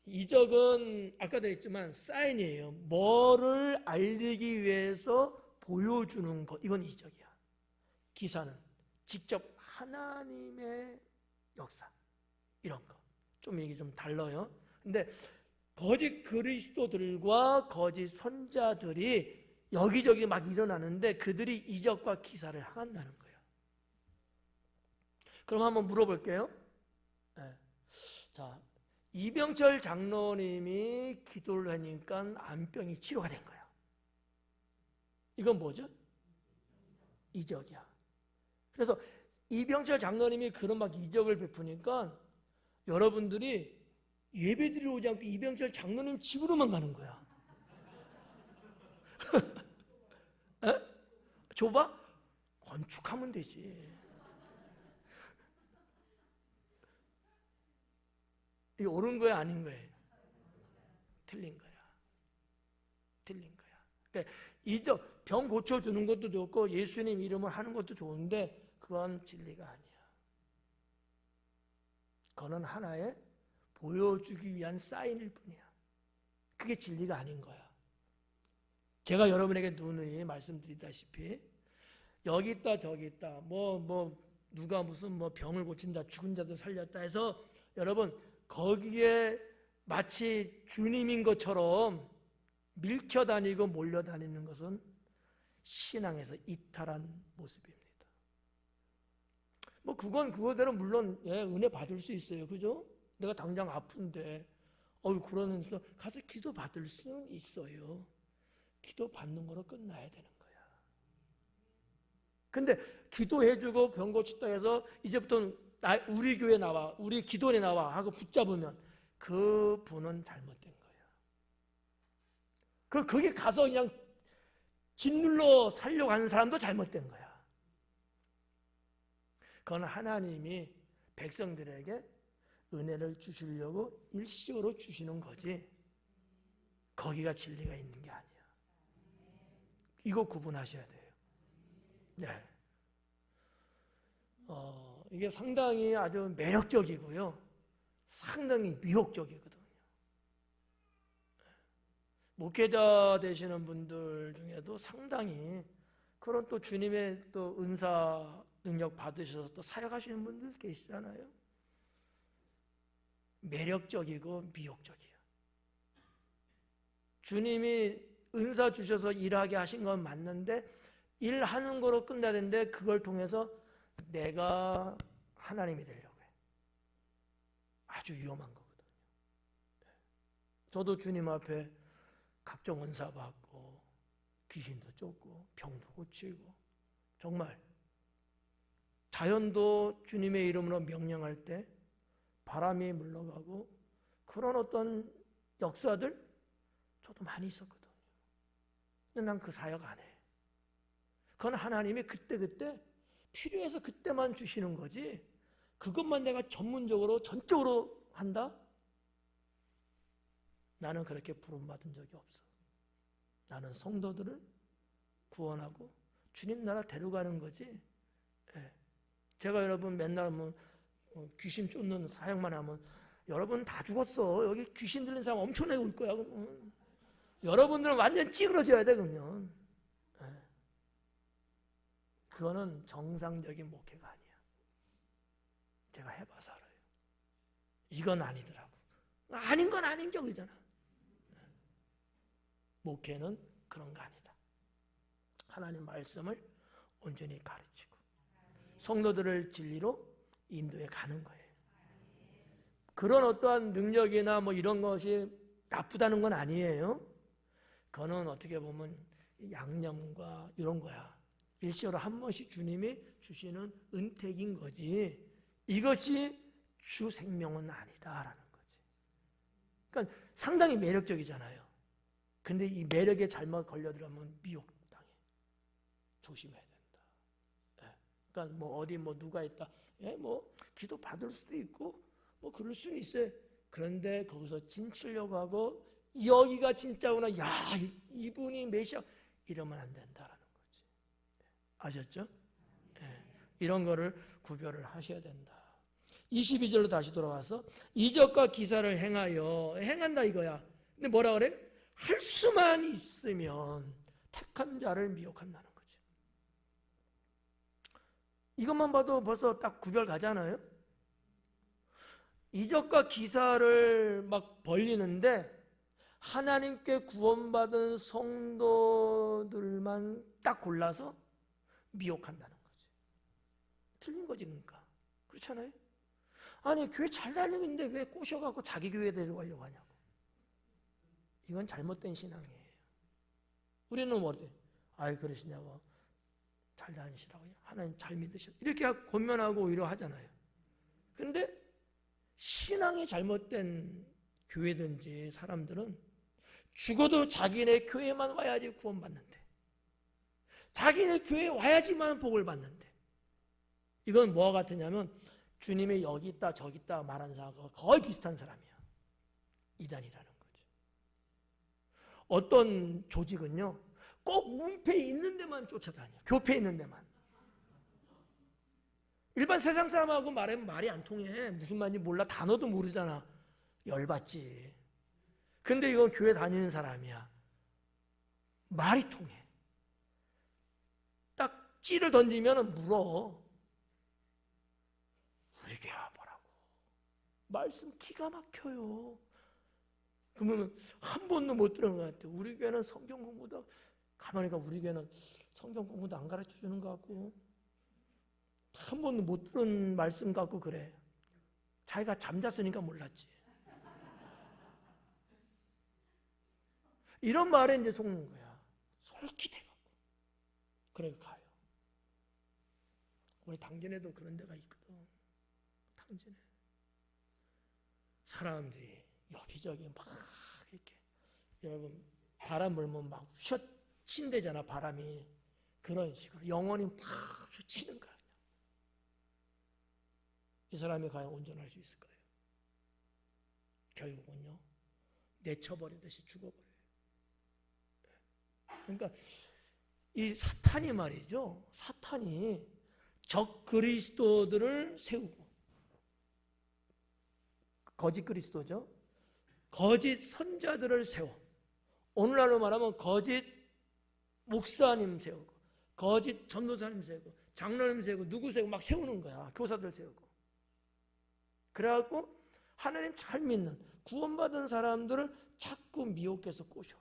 Speaker 1: 이적은 아까도 했지만 사인이에요. 뭐를 알리기 위해서 보여주는 것. 이건 이적이야. 기사는 직접 하나님의 역사. 이런 거. 좀 이게 좀 달라요. 근데 거짓 그리스도들과 거짓 선자들이 여기저기 막 일어나는데 그들이 이적과 기사를 행한다는 거예요. 그럼 한번 물어볼게요. 네. 자, 이병철 장로님이 기도를 하니까 암병이 치료가 된 거야. 이건 뭐죠? 이적이야. 그래서 이병철 장로님이 그런 막 이적을 베푸니까 여러분들이 예배드리러 오지 않고 이병철 장로님 집으로만 가는 거야. 좁아? 건축하면 되지. 이게 옳은 거야, 아닌 거예요? 틀린 거야. 틀린 거야. 그러니까 이적, 병 고쳐주는 것도 좋고 예수님 이름을 하는 것도 좋은데 그건 진리가 아니야. 그거는 하나의 보여주기 위한 사인일 뿐이야. 그게 진리가 아닌 거야. 제가 여러분에게 누누이 말씀드리다시피 여기 있다 저기 있다 누가 무슨 병을 고친다 죽은 자들 살렸다 해서 여러분 거기에 마치 주님인 것처럼 밀켜 다니고 몰려 다니는 것은 신앙에서 이탈한 모습입니다. 그건 그거대로 물론 은혜 받을 수 있어요. 그죠? 내가 당장 아픈데 그러면서 가서 기도 받을 수는 있어요. 기도 받는 거로 끝나야 되는 거야. 근데 기도해주고 병 고쳤다 해서 이제부터 우리 교회 나와, 우리 기도원에 나와 하고 붙잡으면 그 분은 잘못된 거야. 그리고 거기 가서 그냥 짓눌러 살려고 하는 사람도 잘못된 거야. 그건 하나님이 백성들에게 은혜를 주시려고 일시적으로 주시는 거지 거기가 진리가 있는 게 아니야. 이거 구분하셔야 돼요. 네. 이게 상당히 아주 매력적이고요. 상당히 미혹적이거든요. 목회자 되시는 분들 중에도 상당히 그런 또 주님의 또 은사 능력 받으셔서 또 사역하시는 분들 계시잖아요. 매력적이고 미혹적이에요. 주님이 은사 주셔서 일하게 하신 건 맞는데 일하는 거로 끝나야 되는데 그걸 통해서 내가 하나님이 되려고 해. 아주 위험한 거거든요. 저도 주님 앞에 각종 은사 받고 귀신도 쫓고 병도 고치고 정말 자연도 주님의 이름으로 명령할 때 바람이 물러가고 그런 어떤 역사들 저도 많이 있었거든요. 근데 난 그 사역 안 해. 그건 하나님이 그때그때 필요해서 그때만 주시는 거지 그것만 내가 전문적으로 전적으로 한다? 나는 그렇게 부름받은 적이 없어. 나는 성도들을 구원하고 주님 나라 데려가는 거지. 예. 제가 여러분 맨날 귀신 쫓는 사역만 하면 여러분 다 죽었어. 여기 귀신 들린 사람 엄청나게 올 거야. 여러분들은 완전 찌그러져야 돼 그러면. 예. 그거는 정상적인 목회가 아니야. 제가 해봐서 알아요. 이건 아니더라고. 아닌 건 아닌 게 그러잖아. 목회는 그런 거 아니다. 하나님 말씀을 온전히 가르치고 성도들을 진리로 인도해 가는 거예요. 그런 어떠한 능력이나 뭐 이런 것이 나쁘다는 건 아니에요. 그거는 어떻게 보면 양념과 이런 거야. 일시적으로 한 번씩 주님이 주시는 은택인 거지 이것이 주 생명은 아니다라는 거지. 그러니까 상당히 매력적이잖아요. 근데 이 매력에 잘못 걸려들면 미혹당해. 조심해야 된다. 예. 그러니까 뭐 어디 뭐 누가 있다. 예, 뭐 기도 받을 수도 있고 뭐 그럴 수는 있어요. 그런데 거기서 진치려고 하고 여기가 진짜구나. 야, 이분이 메시아 이러면 안 된다라는 거지. 아셨죠? 예. 이런 거를 구별을 하셔야 된다. 22절로 다시 돌아와서 이적과 기사를 행한다 이거야. 근데 뭐라 그래? 할 수만 있으면 택한 자를 미혹한다는 거죠. 이것만 봐도 벌써 딱 구별 가잖아요. 이적과 기사를 막 벌리는데 하나님께 구원받은 성도들만 딱 골라서 미혹한다는 거지. 틀린 거지 그러니까. 그렇잖아요. 아니 교회 잘 다니고 있는데 왜 꼬셔갖고 자기 교회에 데려가려고 하냐고. 이건 잘못된 신앙이에요. 우리는 뭐지? 아이 그러시냐고. 잘 다니시라고. 하나님 잘 믿으시라고. 이렇게 권면하고 오히려 하잖아요. 그런데 신앙이 잘못된 교회든지 사람들은 죽어도 자기네 교회만 와야지 구원받는데 자기네 교회에 와야지만 복을 받는데 이건 뭐와 같으냐면 주님이 여기 있다 저기 있다 말하는 사람과 거의 비슷한 사람이야. 이단이라는 거죠. 어떤 조직은요 꼭 문패에 있는 데만 쫓아다녀. 교패에 있는 데만. 일반 세상 사람하고 말하면 말이 안 통해. 무슨 말인지 몰라. 단어도 모르잖아. 열받지. 근데 이건 교회 다니는 사람이야. 말이 통해. 딱 찌를 던지면 물어. 우리 교회 와보라고. 말씀 기가 막혀요. 그러면 한 번도 못 들은 것 같아. 우리 교회는 성경 공부도 가만히 가 우리 교회는 성경 공부도 안 가르쳐 주는 것 같고 한 번도 못 들은 말씀 갖고 그래. 자기가 잠잤으니까 몰랐지. 이런 말에 이제 속는 거야. 솔깃해갖고 그래 가요. 우리 당진에도 그런 데가 있거든. 당진에 사람들이 여기저기 막 이렇게, 여러분 바람 불면 막 휘어친대잖아. 바람이 그런 식으로 영혼이 막 휘어치는 거야. 이 사람이 과연 온전할 수 있을까요? 결국은요, 내쳐버리듯이 죽어버려요. 그러니까 이 사탄이 말이죠, 사탄이 적 그리스도들을 세우고, 거짓 그리스도죠, 거짓 선자들을 세워, 오늘날로 말하면 거짓 목사님 세우고, 거짓 전도사님 세우고, 장로님 세우고, 누구 세우고 막 세우는 거야. 교사들 세우고. 그래갖고 하나님 잘 믿는 구원받은 사람들을 자꾸 미혹해서 꼬셔.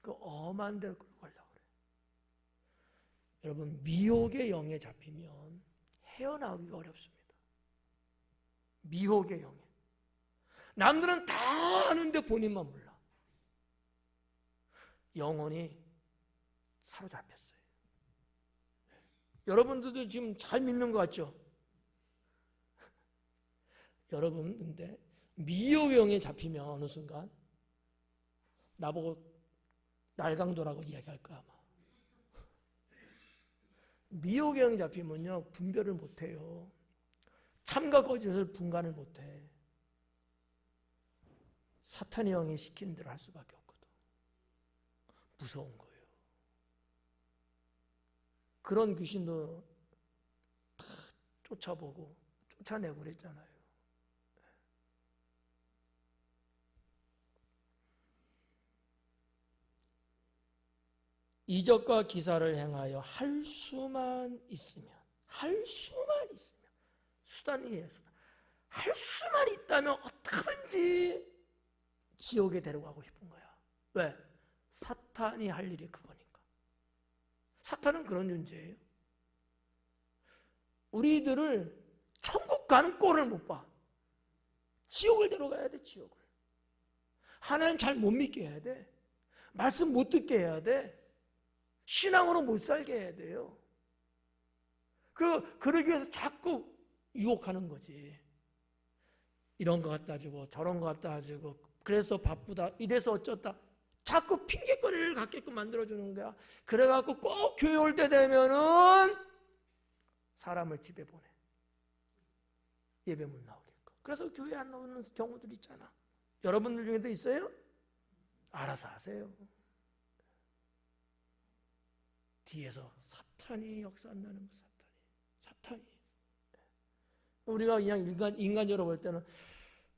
Speaker 1: 그 엄한 데를 끌고 가려고 그래. 여러분, 미혹의 영에 잡히면 헤어나오기가 어렵습니다. 미혹의 영에. 남들은 다 아는데 본인만 몰라. 영혼이 사로잡혔어요. 여러분들도 지금 잘 믿는 것 같죠? 여러분, 근데 미혹의 영에 잡히면 어느 순간 나보고 날강도라고 이야기할 거야, 아마. 미혹의 영에 잡히면요, 분별을 못해요. 참과 거짓을 분간을 못해. 사탄의 영이 시키는 대로 할 수밖에 없거든. 무서운 거예요. 그런 귀신도 다 쫓아보고 쫓아내고 그랬잖아요. 이적과 기사를 행하여 할 수만 있으면, 수단이에요, 수단. 할 수만 있다면 어떻게든지 지옥에 데려가고 싶은 거야. 왜? 사탄이 할 일이 그거니까. 사탄은 그런 존재예요. 우리들을 천국 가는 꼴을 못 봐. 지옥을 데려가야 돼, 지옥을. 하나님 잘 못 믿게 해야 돼. 말씀 못 듣게 해야 돼. 신앙으로 못 살게 해야 돼요. 그러기 위해서 자꾸 유혹하는 거지. 이런 거 갖다 주고 저런 거 갖다 주고, 그래서 바쁘다, 이래서 어쩌다, 자꾸 핑계거리를 갖게끔 만들어주는 거야. 그래갖고 꼭 교회 올 때 되면은 사람을 집에 보내. 예배 못 나오게끔. 그래서 교회 안 나오는 경우들 있잖아. 여러분들 중에도 있어요? 알아서 하세요. 뒤에서 사탄이 역사한다는 거. 사탄이. 우리가 그냥 인간적으로 볼 때는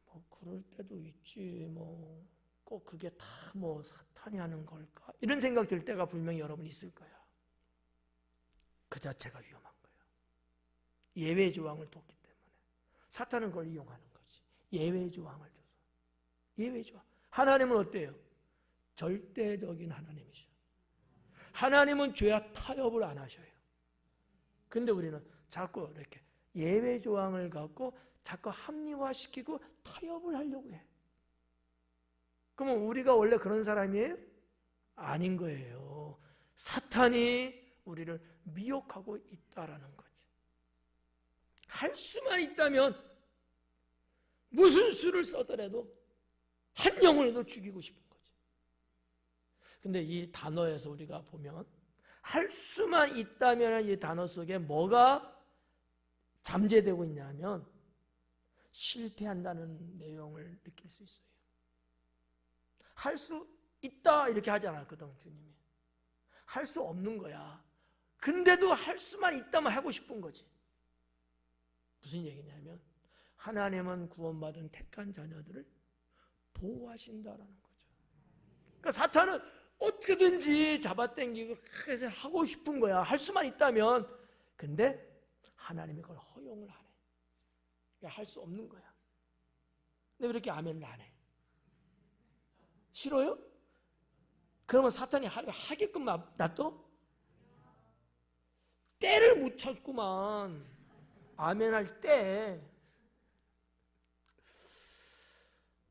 Speaker 1: 뭐 그럴 때도 있지, 뭐 꼭 그게 다 뭐 사탄이 하는 걸까, 이런 생각 들 때가 분명히 여러분 있을 거야. 그 자체가 위험한 거야. 예외 조항을 뒀기 때문에. 사탄은 그걸 이용하는 거지. 예외 조항을 줘서. 예외 조항. 하나님은 어때요? 절대적인 하나님이셔. 하나님은 죄와 타협을 안 하셔요. 근데 우리는 자꾸 이렇게 예외 조항을 갖고 자꾸 합리화시키고 타협을 하려고 해. 그러면 우리가 원래 그런 사람이에요? 아닌 거예요. 사탄이 우리를 미혹하고 있다라는 거지. 할 수만 있다면 무슨 수를 써더라도 한 영혼이라도 죽이고 싶은 거지. 근데 이 단어에서 우리가 보면 할 수만 있다면, 이 단어 속에 뭐가 잠재되고 있냐면 실패한다는 내용을 느낄 수 있어요. 할 수 있다 이렇게 하지 않았거든, 주님이. 할 수 없는 거야. 근데도 할 수만 있다면 하고 싶은 거지. 무슨 얘기냐면 하나님은 구원받은 택한 자녀들을 보호하신다라는 거죠. 그러니까 사탄은 어떻게든지 잡아당기고 하고 싶은 거야. 할 수만 있다면. 근데 하나님이 그걸 허용을 안 해. 그러니까 할 수 없는 거야. 근데 왜 이렇게 아멘을 안 해? 싫어요? 그러면 사탄이 하게끔 놔둬? 때를 못 찾구만. 아멘할 때.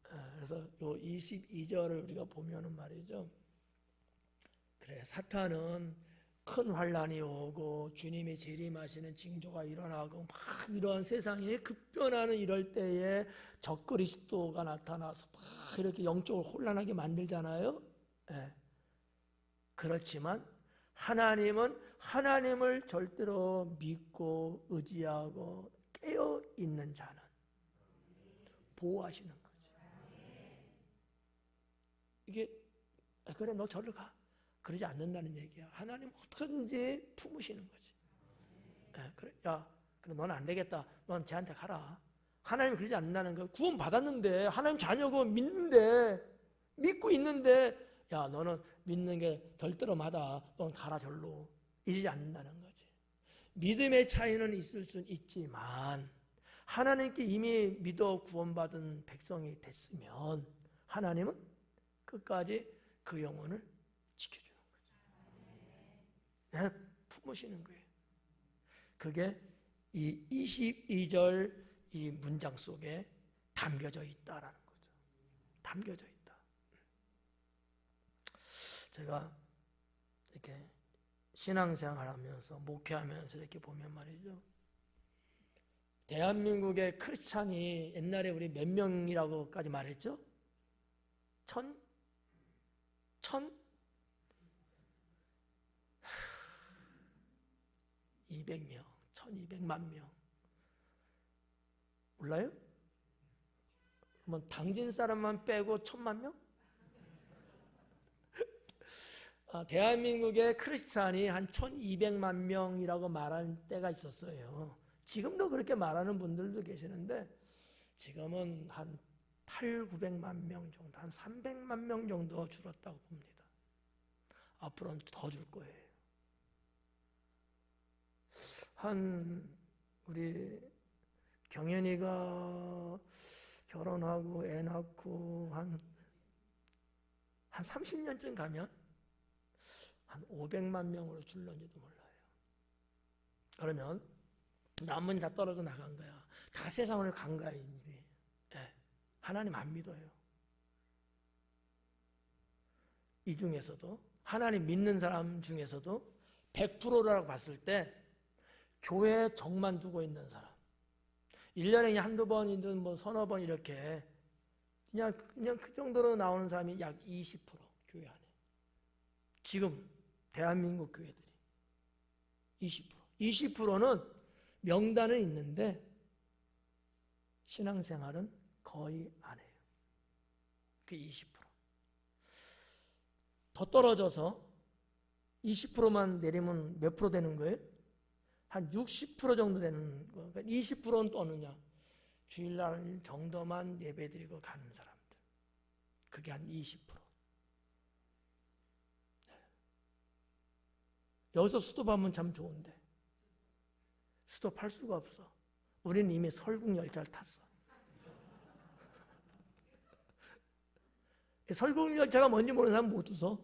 Speaker 1: 그래서 요 22절을 우리가 보면은 말이죠. 그래, 사탄은 큰 환란이 오고 주님이 재림하시는 징조가 일어나고 막 이런 세상이 급변하는 이럴 때에 적그리스도가 나타나서 막 이렇게 영적으로 혼란하게 만들잖아요. 예. 그렇지만 하나님은 하나님을 절대로 믿고 의지하고 깨어 있는 자는 보호하시는 거지. 이게 그래 너 저를 가. 그러지 않는다는 얘기야. 하나님 어떻게든지 품으시는 거지. 그래, 야, 그럼 넌 안 되겠다. 넌 쟤한테 가라. 하나님이 그러지 않는다는 거. 구원 받았는데 하나님 자녀고 믿고 있는데 야, 너는 믿는 게 덜떠럼하다. 넌 가라 절로. 이러지 않는다는 거지. 믿음의 차이는 있을 수는 있지만 하나님께 이미 믿어 구원받은 백성이 됐으면 하나님은 끝까지 그 영혼을 지켜주는 거죠. 품으시는 거예요. 그게 이 22절 이 문장 속에 담겨져 있다라는 거죠. 담겨져 있다. 제가 이렇게 신앙생활하면서 목회하면서 이렇게 보면 말이죠. 대한민국의 크리스찬이 옛날에 우리 몇 명이라고까지 말했죠? 200명, 1200만 명. 몰라요? 뭐 당진 사람만 빼고 1000만 명? 대한민국의 크리스찬이 한 1200만 명이라고 말하는 때가 있었어요. 지금도 그렇게 말하는 분들도 계시는데 지금은 한 800~900만 명 정도, 한 300만 명 정도 줄었다고 봅니다. 앞으로는 더 줄 거예요. 우리 경연이가 결혼하고 애 낳고 한 30년쯤 가면 한 500만 명으로 줄는지도 몰라요. 그러면 나머지 다 떨어져 나간 거야. 다 세상을 간 거야, 이제. 하나님 안 믿어요. 이 중에서도 하나님 믿는 사람 중에서도 100%라고 봤을 때 교회에 정만 두고 있는 사람, 1년에 그냥 한두 번이든 뭐 서너 번 이렇게 그냥 그 정도로 나오는 사람이 약 20% 교회 안에. 지금 대한민국 교회들이 20%는 명단은 있는데 신앙생활은 거의 안 해요. 그 20%. 더 떨어져서 20%만 내리면 몇 프로 되는 거예요? 한 60% 정도 되는 거. 그러니까 20%는 또 어느냐? 주일날 정도만 예배드리고 가는 사람들. 그게 한 20%. 여기서 수도하면 참 좋은데 수도할 수가 없어. 우리는 이미 설국열차를 탔어. 설국열차가 뭔지 모르는 사람 못 웃어.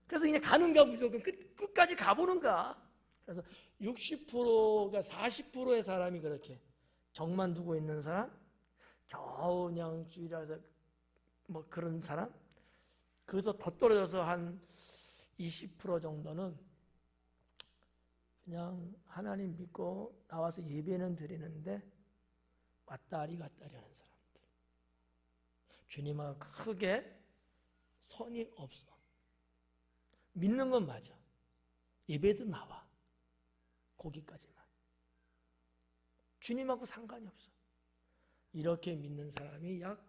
Speaker 1: 그래서 그냥 가는가 무조건 끝까지 가보는가. 그래서 60%가 40%의 사람이 그렇게 정만 두고 있는 사람, 겨우 그냥 주일에서 뭐 그런 사람, 거기서 더 떨어져서 한 20% 정도는 그냥 하나님 믿고 나와서 예배는 드리는데 왔다리 갔다리 하는 사람들. 주님하고 크게 선이 없어. 믿는 건 맞아. 예배도 나와. 거기까지만. 주님하고 상관이 없어. 이렇게 믿는 사람이 약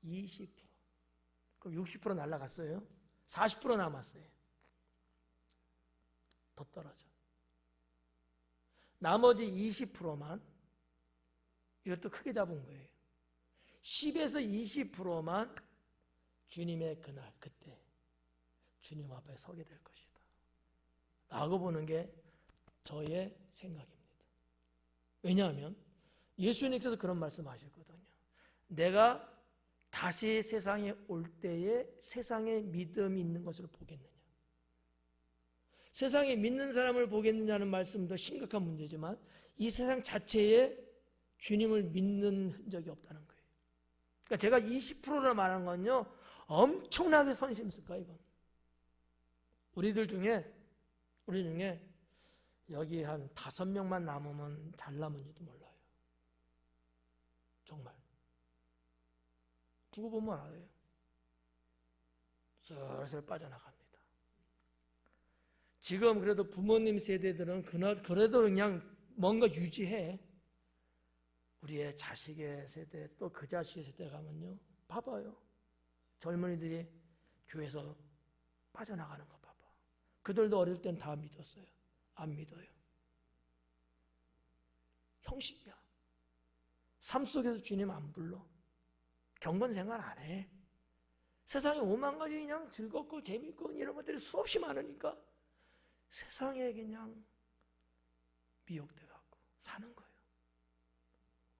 Speaker 1: 20%. 그럼 60% 날라갔어요. 40% 남았어요. 더 떨어져. 나머지 20%만 이것도 크게 잡은 거예요. 10에서 20%만 주님의 그날 그때 주님 앞에 서게 될 것이다 라고 보는 게 저의 생각입니다. 왜냐하면 예수님께서 그런 말씀하셨거든요. 내가 다시 세상에 올 때에 세상에 믿음이 있는 것을 보겠느냐. 세상에 믿는 사람을 보겠느냐는 말씀도 심각한 문제지만 이 세상 자체에 주님을 믿는 흔적이 없다는 거예요. 그러니까 제가 20%라 말한 건요 엄청나게 선심 쓸 거예요. 이건 우리 중에 여기 한 5명만 남으면 잘 남은지도 몰라요. 정말. 두고 보면 알아요. 슬슬 빠져나갑니다. 지금 그래도 부모님 세대들은 그래도 그냥 뭔가 유지해. 우리의 자식의 세대, 또 그 자식의 세대 가면요. 봐봐요. 젊은이들이 교회에서 빠져나가는 거 봐봐. 그들도 어릴 땐 다 믿었어요. 안 믿어요. 형식이야. 삶 속에서 주님 안 불러. 경건 생활 안 해. 세상에 5만 가지 그냥 즐겁고 재밌고 이런 것들이 수없이 많으니까 세상에 그냥 미혹돼 갖고 사는 거예요.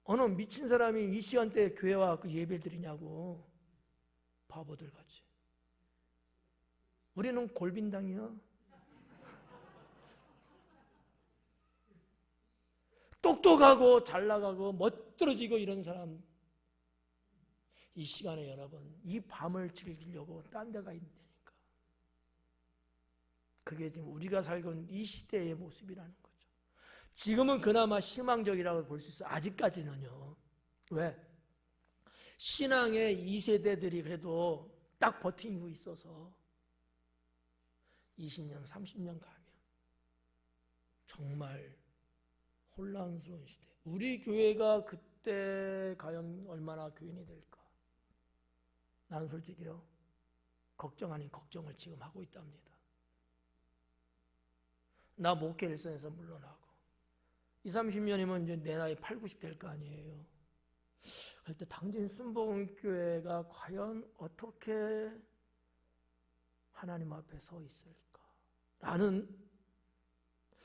Speaker 1: 어느 미친 사람이 이 시간대에 교회 와서 예배 드리냐고. 바보들 같이. 우리는 골빈당이야. 똑똑하고 잘나가고 멋들어지고 이런 사람, 이 시간에 여러분 이 밤을 즐기려고 딴 데 가 있다니까. 그게 지금 우리가 살고 있는 이 시대의 모습이라는 거죠. 지금은 그나마 희망적이라고 볼 수 있어요. 아직까지는요. 왜? 신앙의 2세대들이 그래도 딱 버티고 있어서 20년, 30년 가면 정말 혼란스러운 시대. 우리 교회가 그때 과연 얼마나 교인이 될까? 나는 솔직히요, 걱정 아닌 걱정을 지금 하고 있답니다. 나 목회 일선에서 물러나고 20, 30년이면 이제 내 나이 8, 90 될 거 아니에요. 그럴 때 당진 순복음교회가 과연 어떻게 하나님 앞에 서 있을까? 라는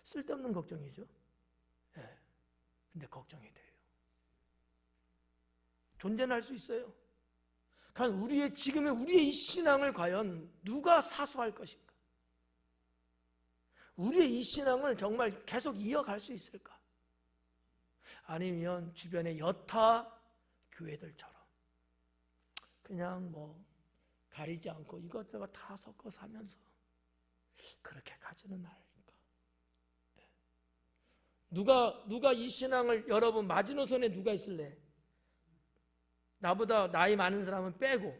Speaker 1: 쓸데없는 걱정이죠. 네. 근데 걱정이 돼요. 존재는 할 수 있어요. 과연 우리의 이 신앙을 과연 누가 사수할 것인가? 우리의 이 신앙을 정말 계속 이어갈 수 있을까? 아니면 주변의 여타 교회들처럼 그냥 뭐 가리지 않고 이것저것 다 섞어서 하면서 그렇게 가지는 않을까? 누가 이 신앙을, 여러분 마지노선에 누가 있을래? 나보다 나이 많은 사람은 빼고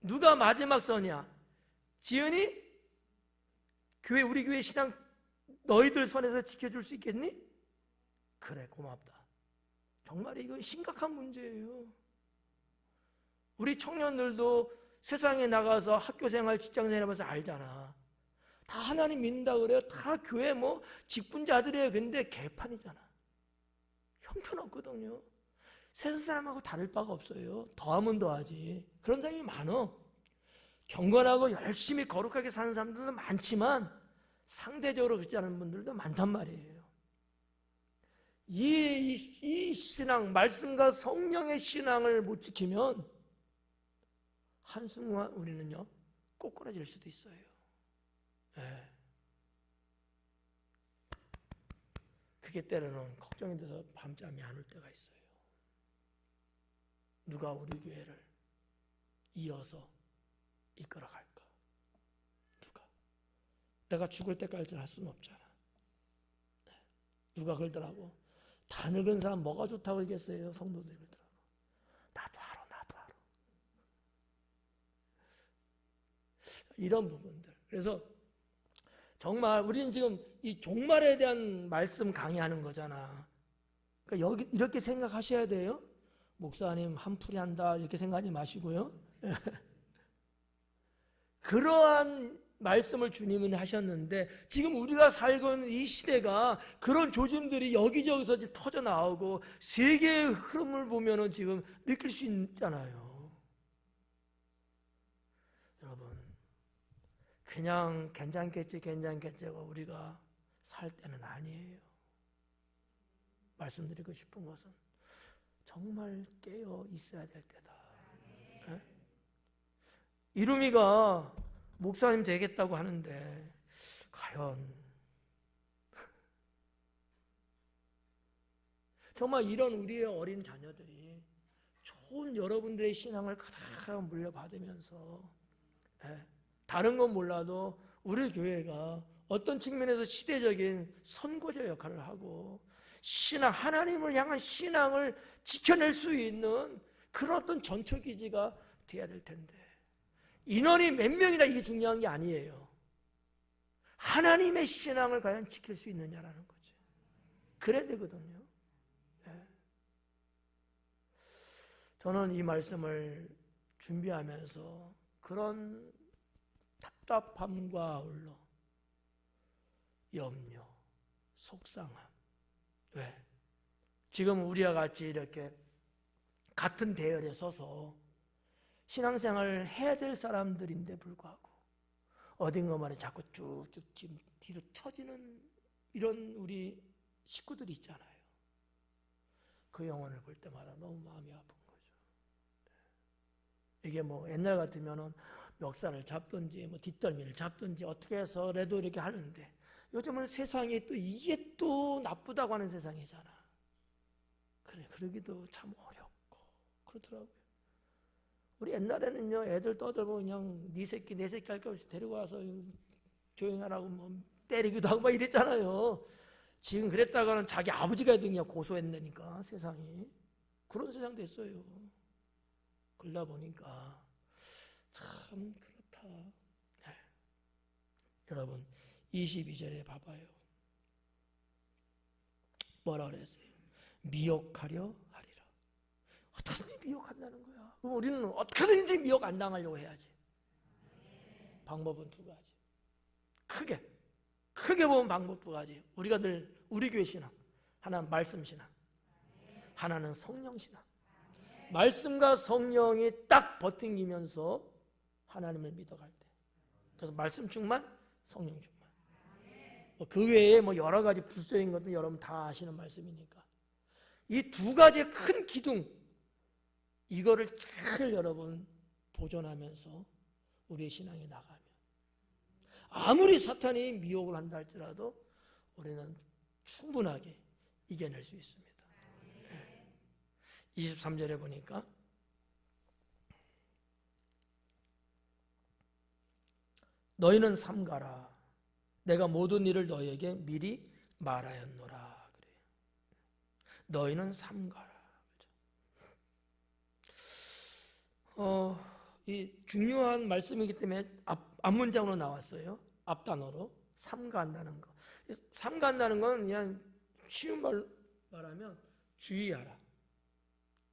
Speaker 1: 누가 마지막 선이야? 지은이? 우리 교회 신앙 너희들 선에서 지켜줄 수 있겠니? 그래, 고맙다. 정말 이건 심각한 문제예요. 우리 청년들도 세상에 나가서 학교생활, 직장생활 하면서 알잖아. 다 하나님 믿는다 그래요. 다 교회 직분자들이에요. 근데 개판이잖아. 형편없거든요. 세상 사람하고 다를 바가 없어요. 더하면 더하지. 그런 사람이 많어. 경건하고 열심히 거룩하게 사는 사람들도 많지만 상대적으로 그렇지 않은 분들도 많단 말이에요. 이 신앙, 말씀과 성령의 신앙을 못 지키면 한순간 우리는요 꼬꾸라질 수도 있어요. 네. 그게 때로는 걱정이 돼서 밤잠이 안 올 때가 있어요. 누가 우리 교회를 이어서 이끌어갈까? 누가? 내가 죽을 때까지 할 수는 없잖아. 네. 누가 그러더라고. 다 늙은 사람 뭐가 좋다고 그러겠어요? 성도들이 그러더라고. 나도 알아. 이런 부분들. 그래서 정말 우리는 지금 이 종말에 대한 말씀 강의하는 거잖아. 그러니까 여기 이렇게 생각하셔야 돼요. 목사님 한풀이 한다 이렇게 생각하지 마시고요. 그러한 말씀을 주님은 하셨는데 지금 우리가 살고 있는 이 시대가 그런 조짐들이 여기저기서 터져 나오고 세계의 흐름을 보면은 지금 느낄 수 있잖아요. 여러분, 그냥 괜찮겠지가 우리가 살 때는 아니에요. 말씀드리고 싶은 것은 정말 깨어 있어야 될 때다. 네? 이루미가 목사님 되겠다고 하는데 과연 정말 이런 우리의 어린 자녀들이 좋은 여러분들의 신앙을 가득 물려받으면서 다른 건 몰라도 우리 교회가 어떤 측면에서 시대적인 선구자 역할을 하고 신앙, 하나님을 향한 신앙을 지켜낼 수 있는 그런 어떤 전초기지가 돼야 될 텐데, 인원이 몇 명이다 이게 중요한 게 아니에요. 하나님의 신앙을 과연 지킬 수 있느냐라는 거죠. 그래야 되거든요. 네. 저는 이 말씀을 준비하면서 그런 답답함과 아울러 염려, 속상함. 왜? 지금 우리와 같이 이렇게 같은 대열에 서서 신앙생활을 해야 될 사람들인데 불구하고 어딘가 말에 자꾸 쭉쭉 뒤로 처지는 이런 우리 식구들이 있잖아요. 그 영혼을 볼 때마다 너무 마음이 아픈 거죠. 이게 뭐 옛날 같으면은 멱살을 잡든지 뭐 뒷덜미를 잡든지 어떻게 해서라도 이렇게 하는데, 요즘은 세상이 또 이게 또 나쁘다고 하는 세상이잖아. 그래, 그러기도 참 어렵고 그렇더라고요. 우리 옛날에는요, 애들 떠들고 그냥 네 새끼 내 새끼 할 것 없이 데리고 와서 조용히 하라고 뭐 때리기도 하고 막 이랬잖아요. 지금 그랬다가는 자기 아버지가 그냥 고소했다니까, 세상이. 그런 세상 됐어요. 그러다 보니까 참 그렇다. 네. 여러분 22절에 봐봐요. 뭐라 그랬어요? 미혹하려 하리라. 어떻게든지 미혹한다는 거야. 그럼 우리는 어떻게든지 미혹 안 당하려고 해야지. 방법은 두 가지. 크게 보면 방법 두 가지. 우리가 늘 우리 교회 신앙, 하나는 말씀 신앙, 하나는 성령 신앙. 말씀과 성령이 딱 버팅기면서 하나님을 믿어갈 때, 그래서 말씀 충만, 성령 충만. 그 외에 뭐 여러 가지 부수적인 것도 여러분 다 아시는 말씀이니까 이 두 가지의 큰 기둥, 이거를 잘 여러분 보존하면서 우리의 신앙이 나가면, 아무리 사탄이 미혹을 한다 할지라도 우리는 충분하게 이겨낼 수 있습니다. 23절에 보니까 너희는 삼가라. 내가 모든 일을 너희에게 미리 말하였노라. 그래요. 너희는 삼가라. 이 중요한 말씀이기 때문에 앞문장으로 나왔어요. 앞단어로 삼가한다는 거. 삼가한다는 건 그냥 쉬운 말로 말하면 주의하라.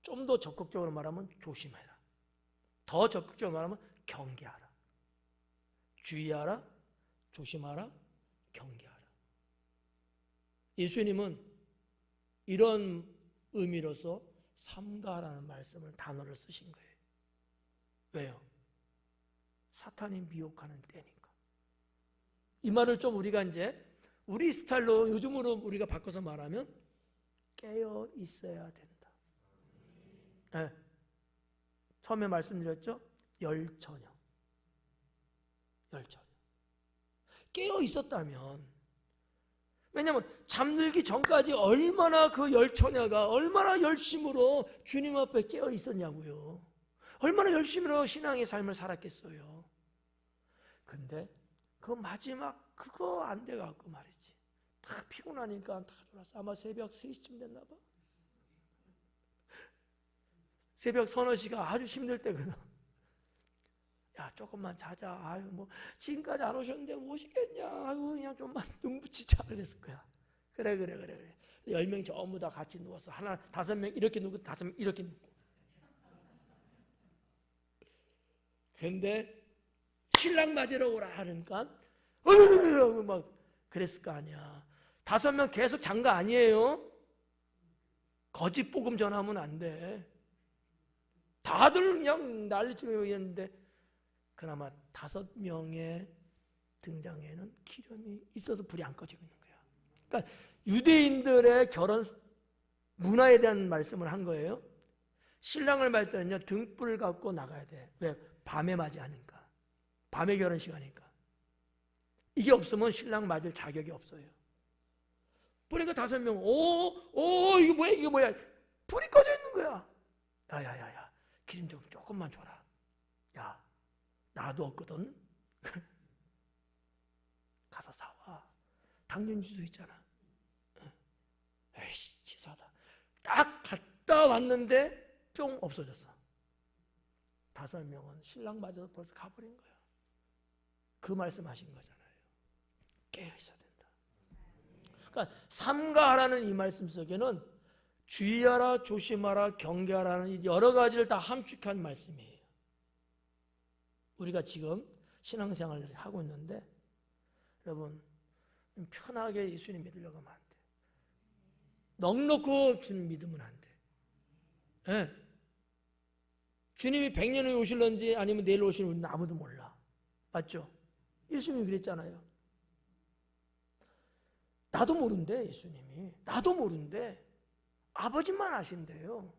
Speaker 1: 좀 더 적극적으로 말하면 조심해라. 더 적극적으로 말하면 경계하라. 주의하라, 조심하라, 경계하라. 예수님은 이런 의미로서 삼가라는 말씀을, 단어를 쓰신 거예요. 왜요? 사탄이 미혹하는 때니까. 이 말을 좀 우리가 이제 우리 스타일로 요즘으로 우리가 바꿔서 말하면 깨어 있어야 된다. 네. 처음에 말씀드렸죠? 열처녀. 깨어 있었다면, 왜냐하면 잠들기 전까지 얼마나 그 열처녀가 얼마나 열심으로 주님 앞에 깨어 있었냐고요. 얼마나 열심히로 신앙의 삶을 살았겠어요. 근데 그 마지막 그거 안 돼갖고 말이지, 다 피곤하니까 다 졸았어. 아마 새벽 3시쯤 됐나 봐. 새벽 서너 시가 아주 힘들 때거든. 야, 조금만 자자. 아유, 뭐 지금까지 안 오셨는데 오시겠냐. 아유, 그냥 좀만 눈 붙이자 그랬을 거야. 그래. 10명 전부 다 같이 누웠어. 하나 5명 이렇게 누고 5명 이렇게 눕고. 근데 신랑 맞으러 오라 하니까 막 그랬을 거 아니야. 5명 계속 잔 거 아니에요? 거짓 복음 전하면 안 돼. 다들 그냥 난리치고 있는데 그나마 5명의 등장에는 기름이 있어서 불이 안 꺼지고 있는 거야. 그러니까 유대인들의 결혼 문화에 대한 말씀을 한 거예요. 신랑을 맞을 때는요, 등불을 갖고 나가야 돼. 왜? 밤에 맞이하니까. 밤에 결혼식 하니까. 이게 없으면 신랑 맞을 자격이 없어요. 보니까 5명, 이게 뭐야. 불이 꺼져 있는 거야. 야야야야. 기름 좀 조금만 줘라. 야, 나도 없거든. 가서 사와. 당근 주스 있잖아. 에이씨, 치사하다. 딱 갔다 왔는데 뿅 없어졌어. 5명은 신랑마저도 벌써 가버린 거야. 그 말씀하신 거잖아요. 깨어 있어야 된다. 그러니까 삼가하라는 이 말씀 속에는 주의하라, 조심하라, 경계하라는 여러 가지를 다 함축한 말씀이에요. 우리가 지금 신앙생활을 하고 있는데 여러분 편하게 예수님 믿으려고 하면 안 돼. 넉넉히 주님 믿으면 안 돼. 네. 주님이 100년 후에 오실런지 아니면 내일 오실는지 아무도 몰라. 맞죠? 예수님이 그랬잖아요. 나도 모른대, 예수님이. 나도 모른대. 아버지만 아신대요.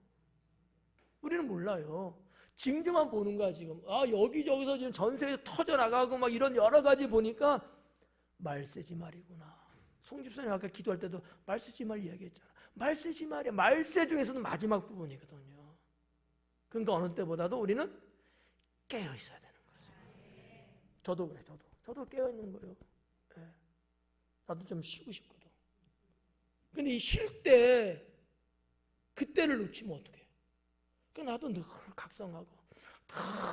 Speaker 1: 우리는 몰라요. 징조만 보는 거야, 지금. 여기저기서 지금 전세에서 터져나가고 막 이런 여러 가지 보니까 말세지 말이구나. 송 집사님 아까 기도할 때도 말세지 말 이야기했잖아. 말세지 말이야. 말세 중에서도 마지막 부분이거든요. 그러니까 어느 때보다도 우리는 깨어 있어야 되는 거죠. 저도 그래, 저도 깨어 있는 거예요. 네. 나도 좀 쉬고 싶거든. 근데 이 쉴 때 그때를 놓치면 어떡해? 그러니까 나도 늘 각성하고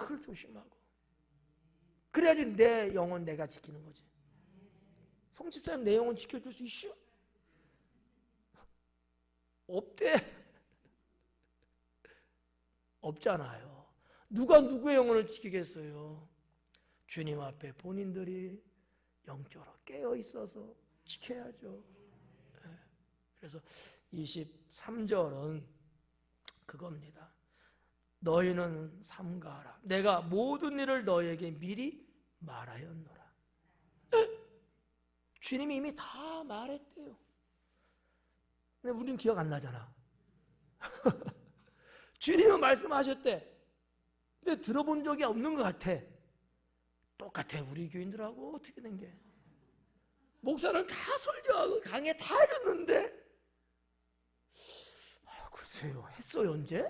Speaker 1: 늘 조심하고 그래야지 내 영혼 내가 지키는 거지. 송 집사님 내 영혼 지켜줄 수 있슈? 없대. 없잖아요. 누가 누구의 영혼을 지키겠어요? 주님 앞에 본인들이 영적으로 깨어 있어서 지켜야죠. 그래서 23절은 그겁니다. 너희는 삼가하라. 내가 모든 일을 너희에게 미리 말하였노라. 주님이 이미 다 말했대요. 근데 우리는 기억 안 나잖아. 주님은 말씀하셨대. 근데 들어본 적이 없는 것 같아. 똑같아. 우리 교인들하고 어떻게 된 게. 목사는 다 설교하고 강의 다 해줬는데 글쎄요. 했어요. 언제?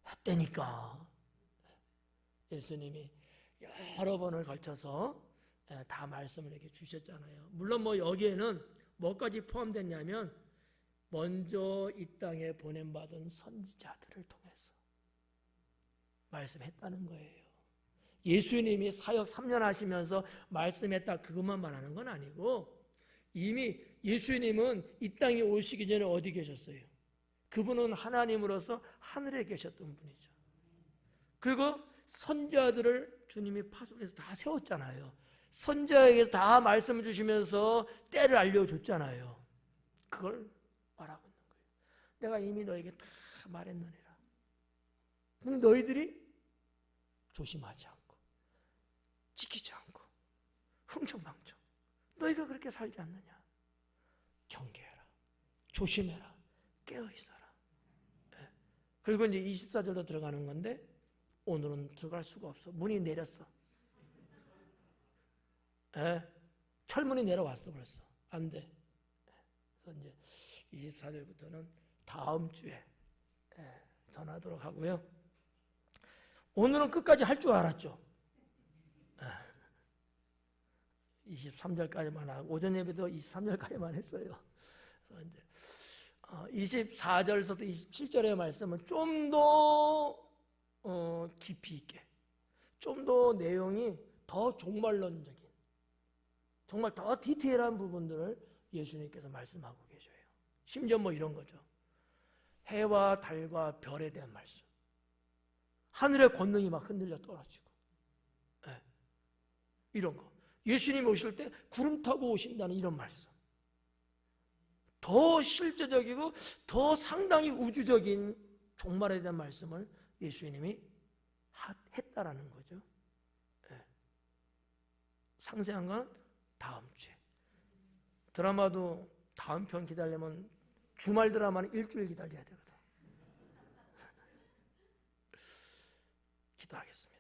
Speaker 1: 했다니까. 예수님이 여러 번을 걸쳐서 다 말씀을 이렇게 주셨잖아요. 물론 뭐 여기에는 뭐까지 포함됐냐면 먼저 이 땅에 보냄받은 선지자들을 통해서 말씀했다는 거예요. 예수님이 사역 3년 하시면서 말씀했다 그것만 말하는 건 아니고 이미 예수님은 이 땅에 오시기 전에 어디 계셨어요? 그분은 하나님으로서 하늘에 계셨던 분이죠. 그리고 선지자들을 주님이 파송해서 다 세웠잖아요. 선지자에게 다 말씀을 주시면서 때를 알려줬잖아요. 그걸 말하고 있는 거예요. 내가 이미 너에게 다 말했느니라. 근데 너희들이 조심하지 않고 지키지 않고 흥청망청 너희가 그렇게 살지 않느냐. 경계해라. 조심해라. 깨어있어라. 그리고 이제 24절로 들어가는 건데 오늘은 들어갈 수가 없어. 문이 내렸어. 철문이 내려왔어 벌써. 안 돼. 그래서 이제 24절부터는 다음 주에 전하도록 하고요. 오늘은 끝까지 할 줄 알았죠. 23절까지만 하고 오전 예배도 23절까지만 했어요. 그래서 이제 24절에서부터 27절의 말씀은 좀 더 깊이 있게, 좀 더 내용이 더 종말론적인, 정말 더 디테일한 부분들을 예수님께서 말씀하고 계셔요. 심지어 뭐 이런 거죠. 해와 달과 별에 대한 말씀. 하늘의 권능이 막 흔들려 떨어지고 이런 거. 예수님이 오실 때 구름 타고 오신다는 이런 말씀. 더 실제적이고 더 상당히 우주적인 종말에 대한 말씀을 예수님이 했다라는 거죠. 상세한 건 다음 주에. 드라마도 다음 편 기다리려면 주말 드라마는 일주일 기다려야 되거든. 기도하겠습니다.